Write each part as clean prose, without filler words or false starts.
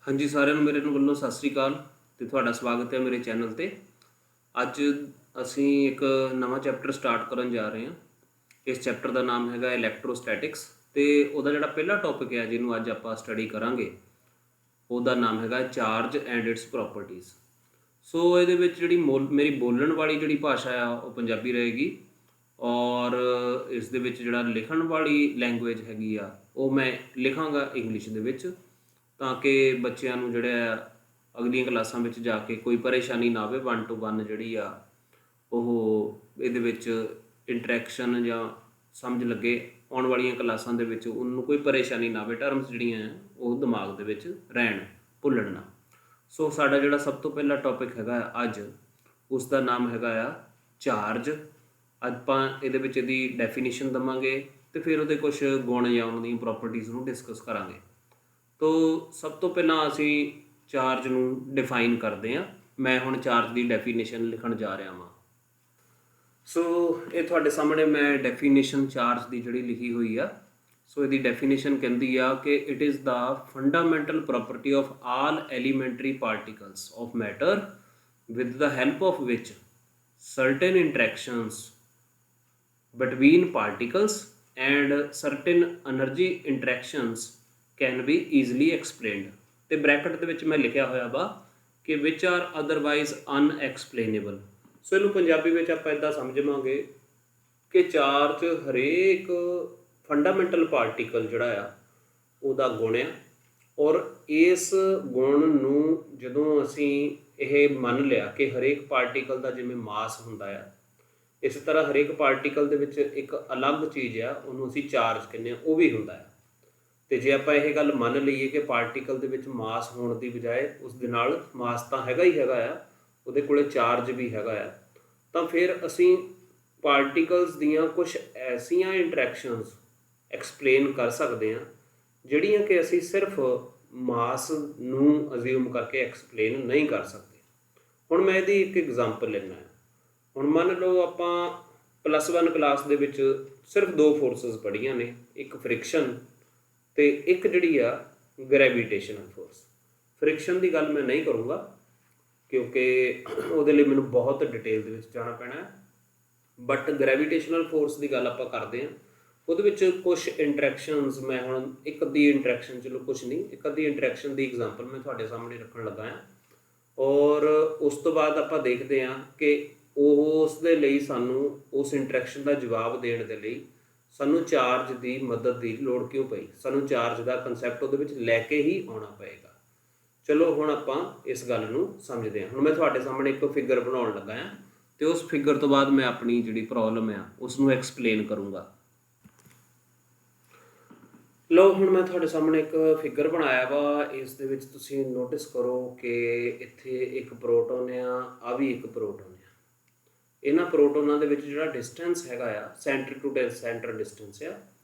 हाँ जी, साਰਿਆਂ ਨੂੰ ਮੇਰੇ ਵੱਲੋਂ ਸਤਿ ਸ਼੍ਰੀ ਅਕਾਲ ਤੇ ਤੁਹਾਡਾ ਸਵਾਗਤ ਹੈ ਮੇਰੇ ਚੈਨਲ ਤੇ। ਅੱਜ ਅਸੀਂ ਇੱਕ ਨਵਾਂ ਚੈਪਟਰ ਸਟਾਰਟ ਕਰਨ ਜਾ ਰਹੇ ਹਾਂ। ਇਸ ਚੈਪਟਰ ਦਾ ਨਾਮ ਹੈਗਾ ਇਲੈਕਟ੍ਰੋਸਟੈਟਿਕਸ ਤੇ ਉਹਦਾ ਜਿਹੜਾ ਪਹਿਲਾ ਟੌਪਿਕ ਹੈ ਜਿਹਨੂੰ ਅੱਜ ਆਪਾਂ ਸਟੱਡੀ ਕਰਾਂਗੇ ਉਹਦਾ ਨਾਮ ਹੈਗਾ ਚਾਰਜ ਐਂਡ ਇਟਸ ਪ੍ਰੋਪਰਟੀਜ਼। ਸੋ ਇਹਦੇ ਵਿੱਚ ਜਿਹੜੀ ਮੇਰੀ ਬੋਲਣ ਵਾਲੀ ਜਿਹੜੀ ਭਾਸ਼ਾ ਆ ਉਹ ਪੰਜਾਬੀ ਰਹੇਗੀ ਔਰ ਇਸ ਦੇ ਵਿੱਚ ਜਿਹੜਾ ਲਿਖਣ ਵਾਲੀ ਲੈਂਗੁਏਜ ਹੈਗੀ ਆ ਉਹ ਮੈਂ ਲਿਖਾਂਗਾ ਇੰਗਲਿਸ਼ ਦੇ ਵਿੱਚ, ਤਾਂ ਕਿ ਬੱਚਿਆਂ ਨੂੰ ਜਿਹੜਾ ਅਗਲੀਆਂ ਕਲਾਸਾਂ ਵਿੱਚ ਜਾ ਕੇ ਕੋਈ ਪਰੇਸ਼ਾਨੀ ਨਾ ਆਵੇ। 1 to 1 ਜਿਹੜੀ ਆ ਉਹ ਇਹਦੇ ਵਿੱਚ ਇੰਟਰੈਕਸ਼ਨ ਜਾਂ ਸਮਝ ਲੱਗੇ ਆਉਣ ਵਾਲੀਆਂ ਕਲਾਸਾਂ ਦੇ ਵਿੱਚ ਉਹਨੂੰ ਕੋਈ ਪਰੇਸ਼ਾਨੀ ਨਾ ਆਵੇ, ਟਰਮਸ ਜਿਹੜੀਆਂ ਉਹ ਦਿਮਾਗ ਦੇ ਵਿੱਚ ਰਹਿਣ, ਭੁੱਲਣ ਨਾ। ਸੋ ਸਾਡਾ ਜਿਹੜਾ ਸਭ ਤੋਂ ਪਹਿਲਾ ਟੌਪਿਕ ਹੈਗਾ ਅੱਜ, ਉਸ ਦਾ ਨਾਮ ਹੈਗਾ ਆ ਚਾਰਜ। ਆਪਾਂ ਇਹਦੇ ਵਿੱਚ ਇਹਦੀ ਡੈਫੀਨੇਸ਼ਨ ਦੇਵਾਂਗੇ ਅਤੇ ਫਿਰ ਉਹਦੇ ਕੁਛ ਗੁਣ ਜਾਂ ਉਹਨਾਂ ਦੀਆਂ ਪ੍ਰੋਪਰਟੀਜ਼ ਨੂੰ ਡਿਸਕਸ ਕਰਾਂਗੇ। ਤੋ ਸਭ ਤੋਂ ਪਹਿਲਾਂ ਅਸੀਂ ਚਾਰਜ ਨੂੰ ਡਿਫਾਈਨ ਕਰਦੇ ਹਾਂ। ਮੈਂ ਹੁਣ ਚਾਰਜ ਦੀ ਡੈਫੀਨੇਸ਼ਨ ਲਿਖਣ ਜਾ ਰਿਹਾ ਹਾਂ। ਸੋ ਇਹ ਤੁਹਾਡੇ ਸਾਹਮਣੇ ਮੈਂ ਡੈਫੀਨੇਸ਼ਨ ਚਾਰਜ ਦੀ ਜਿਹੜੀ ਲਿਖੀ ਹੋਈ ਆ। ਸੋ ਇਹਦੀ ਡੈਫੀਨੇਸ਼ਨ ਕਹਿੰਦੀ ਆ ਕਿ it is the fundamental property of all elementary particles of matter with the help of which certain interactions between particles and certain energy interactions can be easily explained। ਤੇ bracket ਦੇ ਵਿੱਚ ਮੈਂ ਲਿਖਿਆ ਹੋਇਆ ਵਾ ਕਿ which are otherwise unexplainable। ਸੋ ਇਹਨੂੰ ਪੰਜਾਬੀ ਵਿੱਚ ਆਪਾਂ ਇੱਦਾਂ ਸਮਝਾਂਗੇ ਕਿ ਚਾਰਜ ਹਰੇਕ ਫੰਡਾਮੈਂਟਲ ਪਾਰਟੀਕਲ ਜਿਹੜਾ ਆ ਉਹਦਾ ਗੁਣ ਆ, ਔਰ ਇਸ ਗੁਣ ਨੂੰ ਜਦੋਂ ਅਸੀਂ ਇਹ ਮੰਨ ਲਿਆ ਕਿ ਹਰੇਕ ਪਾਰਟੀਕਲ ਦਾ ਜਿਵੇਂ ਮਾਸ ਹੁੰਦਾ ਆ, ਇਸ ਤਰ੍ਹਾਂ ਹਰੇਕ ਪਾਰਟੀਕਲ ਦੇ ਵਿੱਚ ਇੱਕ ਅਲੱਗ ਚੀਜ਼ ਆ, ਉਹਨੂੰ ਅਸੀਂ ਚਾਰਜ ਕਹਿੰਦੇ ਹਾਂ, ਉਹ ਵੀ ਹੁੰਦਾ ਆ। ਅਤੇ ਜੇ ਆਪਾਂ ਇਹ ਗੱਲ ਮੰਨ ਲਈਏ ਕਿ ਪਾਰਟੀਕਲ ਦੇ ਵਿੱਚ ਮਾਸ ਹੋਣ ਦੀ ਬਜਾਏ ਉਸ ਦੇ ਨਾਲ ਮਾਸ ਤਾਂ ਹੈਗਾ ਹੀ ਹੈਗਾ ਆ, ਉਹਦੇ ਕੋਲ ਚਾਰਜ ਵੀ ਹੈਗਾ ਆ, ਤਾਂ ਫਿਰ ਅਸੀਂ ਪਾਰਟੀਕਲਸ ਦੀਆਂ ਕੁਛ ਐਸੀਆਂ ਇੰਟਰੈਕਸ਼ਨਸ ਐਕਸਪਲੇਨ ਕਰ ਸਕਦੇ ਹਾਂ ਜਿਹੜੀਆਂ ਕਿ ਅਸੀਂ ਸਿਰਫ ਮਾਸ ਨੂੰ ਅਜ਼ਿਊਮ ਕਰਕੇ ਐਕਸਪਲੇਨ ਨਹੀਂ ਕਰ ਸਕਦੇ। ਹੁਣ ਮੈਂ ਇਹਦੀ ਇੱਕ ਐਗਜ਼ਾਮਪਲ ਲੈਂਦਾ ਹਾਂ। ਹੁਣ ਮੰਨ ਲਓ ਆਪਾਂ +1 ਕਲਾਸ ਦੇ ਵਿੱਚ ਸਿਰਫ 2 ਫੋਰਸਿਸ ਪੜ੍ਹੀਆਂ ਨੇ, ਇੱਕ ਫ੍ਰਿਕਸ਼ਨ ਅਤੇ ਇੱਕ ਜਿਹੜੀ ਆ ਗ੍ਰੈਵੀਟੇਸ਼ਨਲ ਫੋਰਸ। ਫ੍ਰਿਕਸ਼ਨ ਦੀ ਗੱਲ ਮੈਂ ਨਹੀਂ ਕਰੂੰਗਾ ਕਿਉਂਕਿ ਉਹਦੇ ਲਈ ਮੈਨੂੰ ਬਹੁਤ ਡਿਟੇਲ ਦੇ ਵਿੱਚ ਜਾਣਾ ਪੈਣਾ, ਬਟ ਗ੍ਰੈਵੀਟੇਸ਼ਨਲ ਫੋਰਸ ਦੀ ਗੱਲ ਆਪਾਂ ਕਰਦੇ ਹਾਂ। ਉਹਦੇ ਵਿੱਚ ਕੁਛ ਇੰਟਰੈਕਸ਼ਨਸ ਮੈਂ ਹੁਣ ਇੱਕ ਅੱਧੀ ਇੰਟਰੈਕਸ਼ਨ, ਚਲੋ ਕੁਛ ਨਹੀਂ, ਇੱਕ ਅੱਧੀ ਇੰਟਰੈਕਸ਼ਨ ਦੀ ਐਗਜ਼ਾਮਪਲ ਮੈਂ ਤੁਹਾਡੇ ਸਾਹਮਣੇ ਰੱਖਣ ਲੱਗਾ ਹਾਂ, ਔਰ ਉਸ ਤੋਂ ਬਾਅਦ ਆਪਾਂ ਦੇਖਦੇ ਹਾਂ ਕਿ ਉਸ ਦੇ ਲਈ ਸਾਨੂੰ ਉਸ ਇੰਟਰੈਕਸ਼ਨ ਦਾ ਜਵਾਬ ਦੇਣ ਦੇ ਲਈ ਸਾਨੂੰ ਚਾਰਜ ਦੀ ਮਦਦ ਦੀ ਲੋੜ ਕਿਉਂ ਪਈ, ਸਾਨੂੰ ਚਾਰਜ ਦਾ ਕੰਸੈਪਟ ਉਹਦੇ ਵਿੱਚ ਲੈ ਕੇ ਹੀ ਆਉਣਾ ਪਏਗਾ। ਚਲੋ ਹੁਣ ਆਪਾਂ ਇਸ ਗੱਲ ਨੂੰ ਸਮਝਦੇ ਹਾਂ। ਹੁਣ ਮੈਂ ਤੁਹਾਡੇ ਸਾਹਮਣੇ ਇੱਕ ਫਿਗਰ ਬਣਾਉਣ ਲੱਗਾ ਹਾਂ ਅਤੇ ਉਸ ਫਿਗਰ ਤੋਂ ਬਾਅਦ ਮੈਂ ਆਪਣੀ ਜਿਹੜੀ ਪ੍ਰੋਬਲਮ ਆ ਉਸ ਨੂੰ ਐਕਸਪਲੇਨ ਕਰੂੰਗਾ। ਲਓ ਹੁਣ ਮੈਂ ਤੁਹਾਡੇ ਸਾਹਮਣੇ ਇੱਕ ਫਿਗਰ ਬਣਾਇਆ ਵਾ। ਇਸ ਦੇ ਵਿੱਚ ਤੁਸੀਂ ਨੋਟਿਸ ਕਰੋ ਕਿ ਇੱਥੇ ਇੱਕ ਪ੍ਰੋਟੋਨ ਆ, ਆ ਵੀ ਇੱਕ ਪ੍ਰੋਟੋਨ ਆ। ਇਹਨਾਂ ਪ੍ਰੋਟੋਨਾਂ ਦੇ ਵਿੱਚ ਜਿਹੜਾ ਡਿਸਟੈਂਸ ਹੈਗਾ ਆ, ਸੈਂਟਰ ਟੂ ਸੈਂਟਰ ਡਿਸਟੈਂਸ ਆ,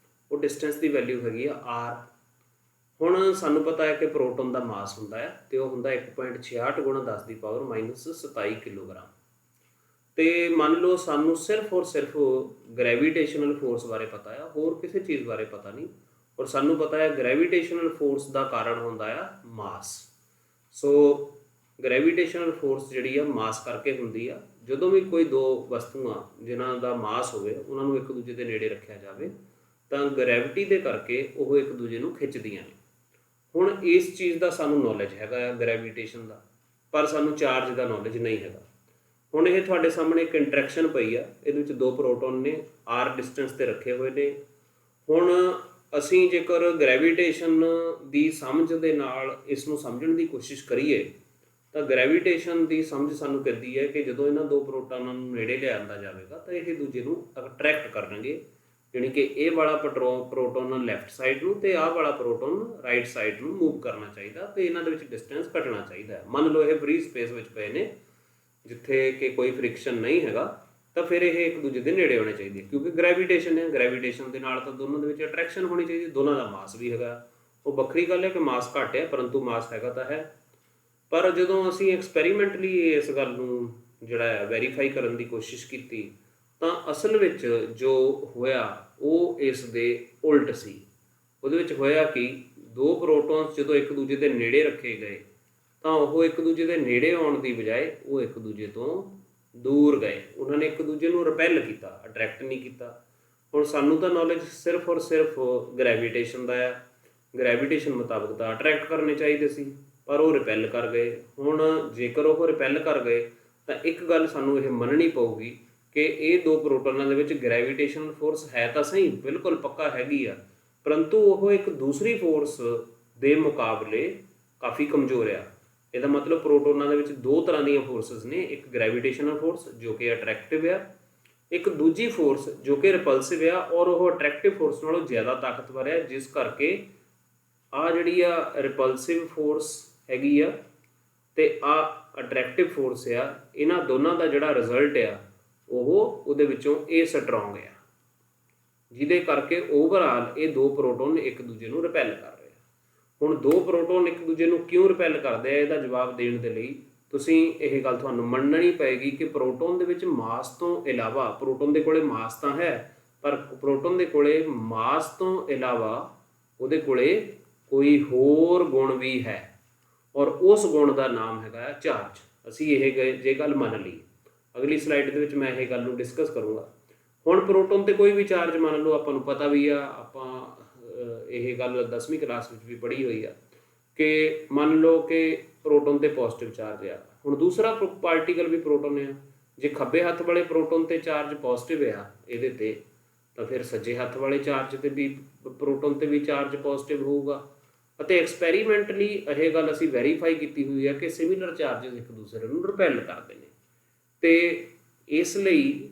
ਉਹ ਡਿਸਟੈਂਸ ਦੀ ਵੈਲਿਊ ਹੈਗੀ ਆ r। ਹੁਣ ਸਾਨੂੰ ਪਤਾ ਹੈ ਕਿ ਪ੍ਰੋਟੋਨ ਦਾ ਮਾਸ ਹੁੰਦਾ ਹੈ ਅਤੇ ਉਹ ਹੁੰਦਾ 1.66 × 10⁻⁻27 ਕਿਲੋਗ੍ਰਾਮ। ਅਤੇ ਮੰਨ ਲਓ ਸਾਨੂੰ ਸਿਰਫ ਔਰ ਸਿਰਫ ਗ੍ਰੈਵੀਟੇਸ਼ਨਲ ਫੋਰਸ ਬਾਰੇ ਪਤਾ ਆ, ਹੋਰ ਕਿਸੇ ਚੀਜ਼ ਬਾਰੇ ਪਤਾ ਨਹੀਂ, ਔਰ ਸਾਨੂੰ ਪਤਾ ਹੈ ਗ੍ਰੈਵੀਟੇਸ਼ਨਲ ਫੋਰਸ ਦਾ ਕਾਰਨ ਹੁੰਦਾ ਆ ਮਾਸ। ਸੋ ਗ੍ਰੈਵੀਟੇਸ਼ਨਲ ਫੋਰਸ ਜਿਹੜੀ ਆ ਮਾਸ ਕਰਕੇ ਹੁੰਦੀ ਆ। ਜਦੋਂ ਵੀ ਕੋਈ ਦੋ ਵਸਤੂਆਂ ਜਿਨ੍ਹਾਂ ਦਾ ਮਾਸ ਹੋਵੇ ਉਹਨਾਂ ਨੂੰ ਇੱਕ ਦੂਜੇ ਦੇ ਨੇੜੇ ਰੱਖਿਆ ਜਾਵੇ ਤਾਂ ਗ੍ਰੈਵਿਟੀ ਦੇ ਕਰਕੇ ਉਹ ਇੱਕ ਦੂਜੇ ਨੂੰ ਖਿੱਚਦੀਆਂ ਨੇ। ਹੁਣ ਇਸ ਚੀਜ਼ ਦਾ ਸਾਨੂੰ ਨੌਲੇਜ ਹੈਗਾ ਆ ਗ੍ਰੈਵੀਟੇਸ਼ਨ ਦਾ, ਪਰ ਸਾਨੂੰ ਚਾਰਜ ਦਾ ਨੌਲੇਜ ਨਹੀਂ ਹੈਗਾ। ਹੁਣ ਇਹ ਤੁਹਾਡੇ ਸਾਹਮਣੇ ਇੱਕ ਇੰਟਰੈਕਸ਼ਨ ਪਈ ਆ, ਇਹਦੇ ਵਿੱਚ 2 ਪ੍ਰੋਟੋਨ ਨੇ, r ਡਿਸਟੈਂਸ 'ਤੇ ਰੱਖੇ ਹੋਏ ਨੇ। ਹੁਣ ਅਸੀਂ ਜੇਕਰ ਗ੍ਰੈਵੀਟੇਸ਼ਨ ਦੀ ਸਮਝ ਦੇ ਨਾਲ ਇਸ ਨੂੰ ਸਮਝਣ ਦੀ ਕੋਸ਼ਿਸ਼ ਕਰੀਏ ਤਾਂ ਗ੍ਰੈਵੀਟੇਸ਼ਨ ਦੀ ਸਮਝ ਸਾਨੂੰ ਕਹਿੰਦੀ ਹੈ ਕਿ ਜਦੋਂ ਇਹਨਾਂ 2 ਪ੍ਰੋਟੋਨਾਂ ਨੂੰ ਨੇੜੇ ਲਿਆਂਦਾ ਜਾਵੇਗਾ ਤਾਂ ਇਹ ਦੂਜੇ ਨੂੰ ਅਟਰੈਕਟ ਕਰਨਗੇ, ਜਾਣੀ ਕਿ ਇਹ ਵਾਲਾ ਪ੍ਰੋਟੋਨ ਲੈਫਟ ਸਾਈਡ ਨੂੰ ਅਤੇ ਆਹ ਵਾਲਾ ਪ੍ਰੋਟੋਨ ਰਾਈਟ ਸਾਈਡ ਨੂੰ ਮੂਵ ਕਰਨਾ ਚਾਹੀਦਾ ਅਤੇ ਇਹਨਾਂ ਦੇ ਵਿੱਚ ਡਿਸਟੈਂਸ ਘਟਣਾ ਚਾਹੀਦਾ ਹੈ। ਮੰਨ ਲਓ ਇਹ ਫ੍ਰੀ ਸਪੇਸ ਵਿੱਚ ਪਏ ਨੇ ਜਿੱਥੇ ਕਿ ਕੋਈ ਫ੍ਰਿਕਸ਼ਨ ਨਹੀਂ ਹੈਗਾ, ਤਾਂ ਫਿਰ ਇਹ ਇੱਕ ਦੂਜੇ ਦੇ ਨੇੜੇ ਹੋਣੇ ਚਾਹੀਦੇ, ਕਿਉਂਕਿ ਗ੍ਰੈਵੀਟੇਸ਼ਨ ਹੈ। ਗ੍ਰੈਵੀਟੇਸ਼ਨ ਦੇ ਨਾਲ ਤਾਂ ਦੋਨਾਂ ਦੇ ਵਿੱਚ ਅਟਰੈਕਸ਼ਨ ਹੋਣੀ ਚਾਹੀਦੀ, ਦੋਨਾਂ ਦਾ ਮਾਸ ਵੀ ਹੈਗਾ। ਉਹ ਵੱਖਰੀ ਗੱਲ ਹੈ ਕਿ ਮਾਸ ਘੱਟ ਹੈ, ਪਰੰਤੂ ਮਾਸ ਹੈਗਾ ਤਾਂ ਹੈ। ਪਰ ਜਦੋਂ ਅਸੀਂ ਐਕਸਪੈਰੀਮੈਂਟਲੀ ਇਸ ਗੱਲ ਨੂੰ ਜਿਹੜਾ ਹੈ ਵੈਰੀਫਾਈ ਕਰਨ ਦੀ ਕੋਸ਼ਿਸ਼ ਕੀਤੀ ਤਾਂ ਅਸਲ ਵਿੱਚ ਜੋ ਹੋਇਆ ਉਹ ਇਸ ਦੇ ਉਲਟ ਸੀ। ਉਹਦੇ ਵਿੱਚ ਹੋਇਆ ਕਿ ਦੋ ਪ੍ਰੋਟੋਨਸ ਜਦੋਂ ਇੱਕ ਦੂਜੇ ਦੇ ਨੇੜੇ ਰੱਖੇ ਗਏ ਤਾਂ ਉਹ ਇੱਕ ਦੂਜੇ ਦੇ ਨੇੜੇ ਆਉਣ ਦੀ ਬਜਾਏ ਉਹ ਇੱਕ ਦੂਜੇ ਤੋਂ ਦੂਰ ਗਏ। ਉਹਨਾਂ ਨੇ ਇੱਕ ਦੂਜੇ ਨੂੰ ਰਿਪੈਲ ਕੀਤਾ, ਅਟਰੈਕਟ ਨਹੀਂ ਕੀਤਾ। ਹੁਣ ਸਾਨੂੰ ਤਾਂ ਨੌਲੇਜ ਸਿਰਫ ਔਰ ਸਿਰਫ ਗ੍ਰੈਵੀਟੇਸ਼ਨ ਦਾ ਆ। ਗ੍ਰੈਵੀਟੇਸ਼ਨ ਮੁਤਾਬਕ ਤਾਂ ਅਟਰੈਕਟ ਕਰਨੇ ਚਾਹੀਦੇ ਸੀ, ਪਰ ਉਹ ਰਿਪੈਲ ਕਰ ਗਏ। ਹੁਣ ਜੇਕਰ ਉਹ ਰਿਪੈਲ ਕਰ ਗਏ ਤਾਂ ਇੱਕ ਗੱਲ ਸਾਨੂੰ ਇਹ ਮੰਨਣੀ ਪਊਗੀ ਕਿ ਇਹ ਦੋ ਪ੍ਰੋਟੋਨਾਂ ਦੇ ਵਿੱਚ ਗ੍ਰੈਵੀਟੇਸ਼ਨਲ ਫੋਰਸ ਹੈ ਤਾਂ ਸਹੀ, ਬਿਲਕੁਲ ਪੱਕਾ ਹੈਗੀ ਆ, ਪਰੰਤੂ ਉਹ ਇੱਕ ਦੂਸਰੀ ਫੋਰਸ ਦੇ ਮੁਕਾਬਲੇ ਕਾਫੀ ਕਮਜ਼ੋਰ ਆ। ਇਹਦਾ ਮਤਲਬ ਪ੍ਰੋਟੋਨਾਂ ਦੇ ਵਿੱਚ ਦੋ ਤਰ੍ਹਾਂ ਦੀਆਂ ਫੋਰਸਸ ਨੇ, ਇੱਕ ਗ੍ਰੈਵੀਟੇਸ਼ਨਲ ਫੋਰਸ ਜੋ ਕਿ ਅਟਰੈਕਟਿਵ ਆ, ਇੱਕ ਦੂਜੀ ਫੋਰਸ ਜੋ ਕਿ ਰਿਪਲਸਿਵ ਆ, ਔਰ ਉਹ ਅਟਰੈਕਟਿਵ ਫੋਰਸ ਨਾਲੋਂ ਜ਼ਿਆਦਾ ਤਾਕਤਵਰ ਹੈ, ਜਿਸ ਕਰਕੇ ਆ ਜਿਹੜੀ ਆ ਰਿਪਲਸਿਵ ਫੋਰਸ ਹੈਗੀ ਆ ਤੇ ਆ ਅਟਰੈਕਟਿਵ ਫੋਰਸ ਆ, ਇਹਨਾਂ ਦੋਨਾਂ ਦਾ ਜਿਹੜਾ ਰਿਜ਼ਲਟ ਆ ਉਹ ਉਹਦੇ ਵਿੱਚੋਂ ਇਹ ਸਟਰੋਂਗ ਆ, ਜਿਹਦੇ ਕਰਕੇ ਓਵਰਆਲ ਇਹ ਦੋ ਪ੍ਰੋਟੋਨ ਇੱਕ ਦੂਜੇ ਨੂੰ ਰਿਪੈਲ ਕਰ ਰਹੇ ਆ। ਹੁਣ ਦੋ ਪ੍ਰੋਟੋਨ ਇੱਕ ਦੂਜੇ ਨੂੰ ਕਿਉਂ ਰਿਪੈਲ ਕਰਦੇ ਆ, ਇਹਦਾ ਜਵਾਬ ਦੇਣ ਦੇ ਲਈ ਤੁਸੀਂ ਇਹ ਗੱਲ ਤੁਹਾਨੂੰ ਮੰਨਣੀ ਪਏਗੀ ਕਿ ਪ੍ਰੋਟੋਨ ਦੇ ਵਿੱਚ ਮਾਸ ਤੋਂ ਇਲਾਵਾ, ਪ੍ਰੋਟੋਨ ਦੇ ਕੋਲੇ ਮਾਸ ਤਾਂ ਹੈ ਪਰ ਪ੍ਰੋਟੋਨ ਦੇ ਕੋਲੇ ਮਾਸ ਤੋਂ ਇਲਾਵਾ ਉਹਦੇ ਕੋਲੇ ਕੋਈ ਹੋਰ ਗੁਣ ਵੀ ਹੈ, ਔਰ ਉਸ ਗੁਣ ਦਾ ਨਾਮ ਹੈਗਾ ਚਾਰਜ। ਅਸੀਂ ਇਹ ਜੇ ਗੱਲ ਮੰਨ ਲਈ, ਅਗਲੀ ਸਲਾਈਡ ਦੇ ਵਿੱਚ ਮੈਂ ਇਹ ਗੱਲ ਨੂੰ ਡਿਸਕਸ ਕਰੂੰਗਾ। ਹੁਣ ਪ੍ਰੋਟੋਨ ਤੇ ਕੋਈ ਵੀ ਚਾਰਜ ਮੰਨ ਲਓ, ਆਪਾਂ ਨੂੰ ਪਤਾ ਵੀ ਆ, ਆਪਾਂ ਇਹ ਗੱਲ 10ਵੀਂ ਕਲਾਸ ਵਿੱਚ ਵੀ ਪੜ੍ਹੀ ਹੋਈ ਆ ਕਿ ਮੰਨ ਲਓ ਕਿ ਪ੍ਰੋਟੋਨ ਤੇ ਪੋਜ਼ਿਟਿਵ ਚਾਰਜ ਆ। ਹੁਣ ਦੂਸਰਾ ਪਾਰਟੀਕਲ ਵੀ ਪ੍ਰੋਟੋਨ ਆ, ਜੇ ਖੱਬੇ ਹੱਥ ਵਾਲੇ ਪ੍ਰੋਟੋਨ ਤੇ ਚਾਰਜ ਪੋਜ਼ਿਟਿਵ ਆ ਇਹਦੇ ਤੇ, ਤਾਂ ਫਿਰ ਸੱਜੇ ਹੱਥ ਵਾਲੇ ਚਾਰਜ ਤੇ ਵੀ, ਪ੍ਰੋਟੋਨ ਤੇ ਵੀ ਚਾਰਜ ਪੋਜ਼ਿਟਿਵ ਹੋਊਗਾ। ਅਤੇ ਐਕਸਪੈਰੀਮੈਂਟਲੀ ਇਹ ਗੱਲ ਅਸੀਂ ਵੈਰੀਫਾਈ ਕੀਤੀ ਹੋਈ ਹੈ ਕਿ ਸਿਮਿਲਰ ਚਾਰਜਸ ਇੱਕ ਦੂਸਰੇ ਨੂੰ ਰਿਪੈਲ ਕਰਦੇ ਨੇ, ਤੇ ਇਸ ਲਈ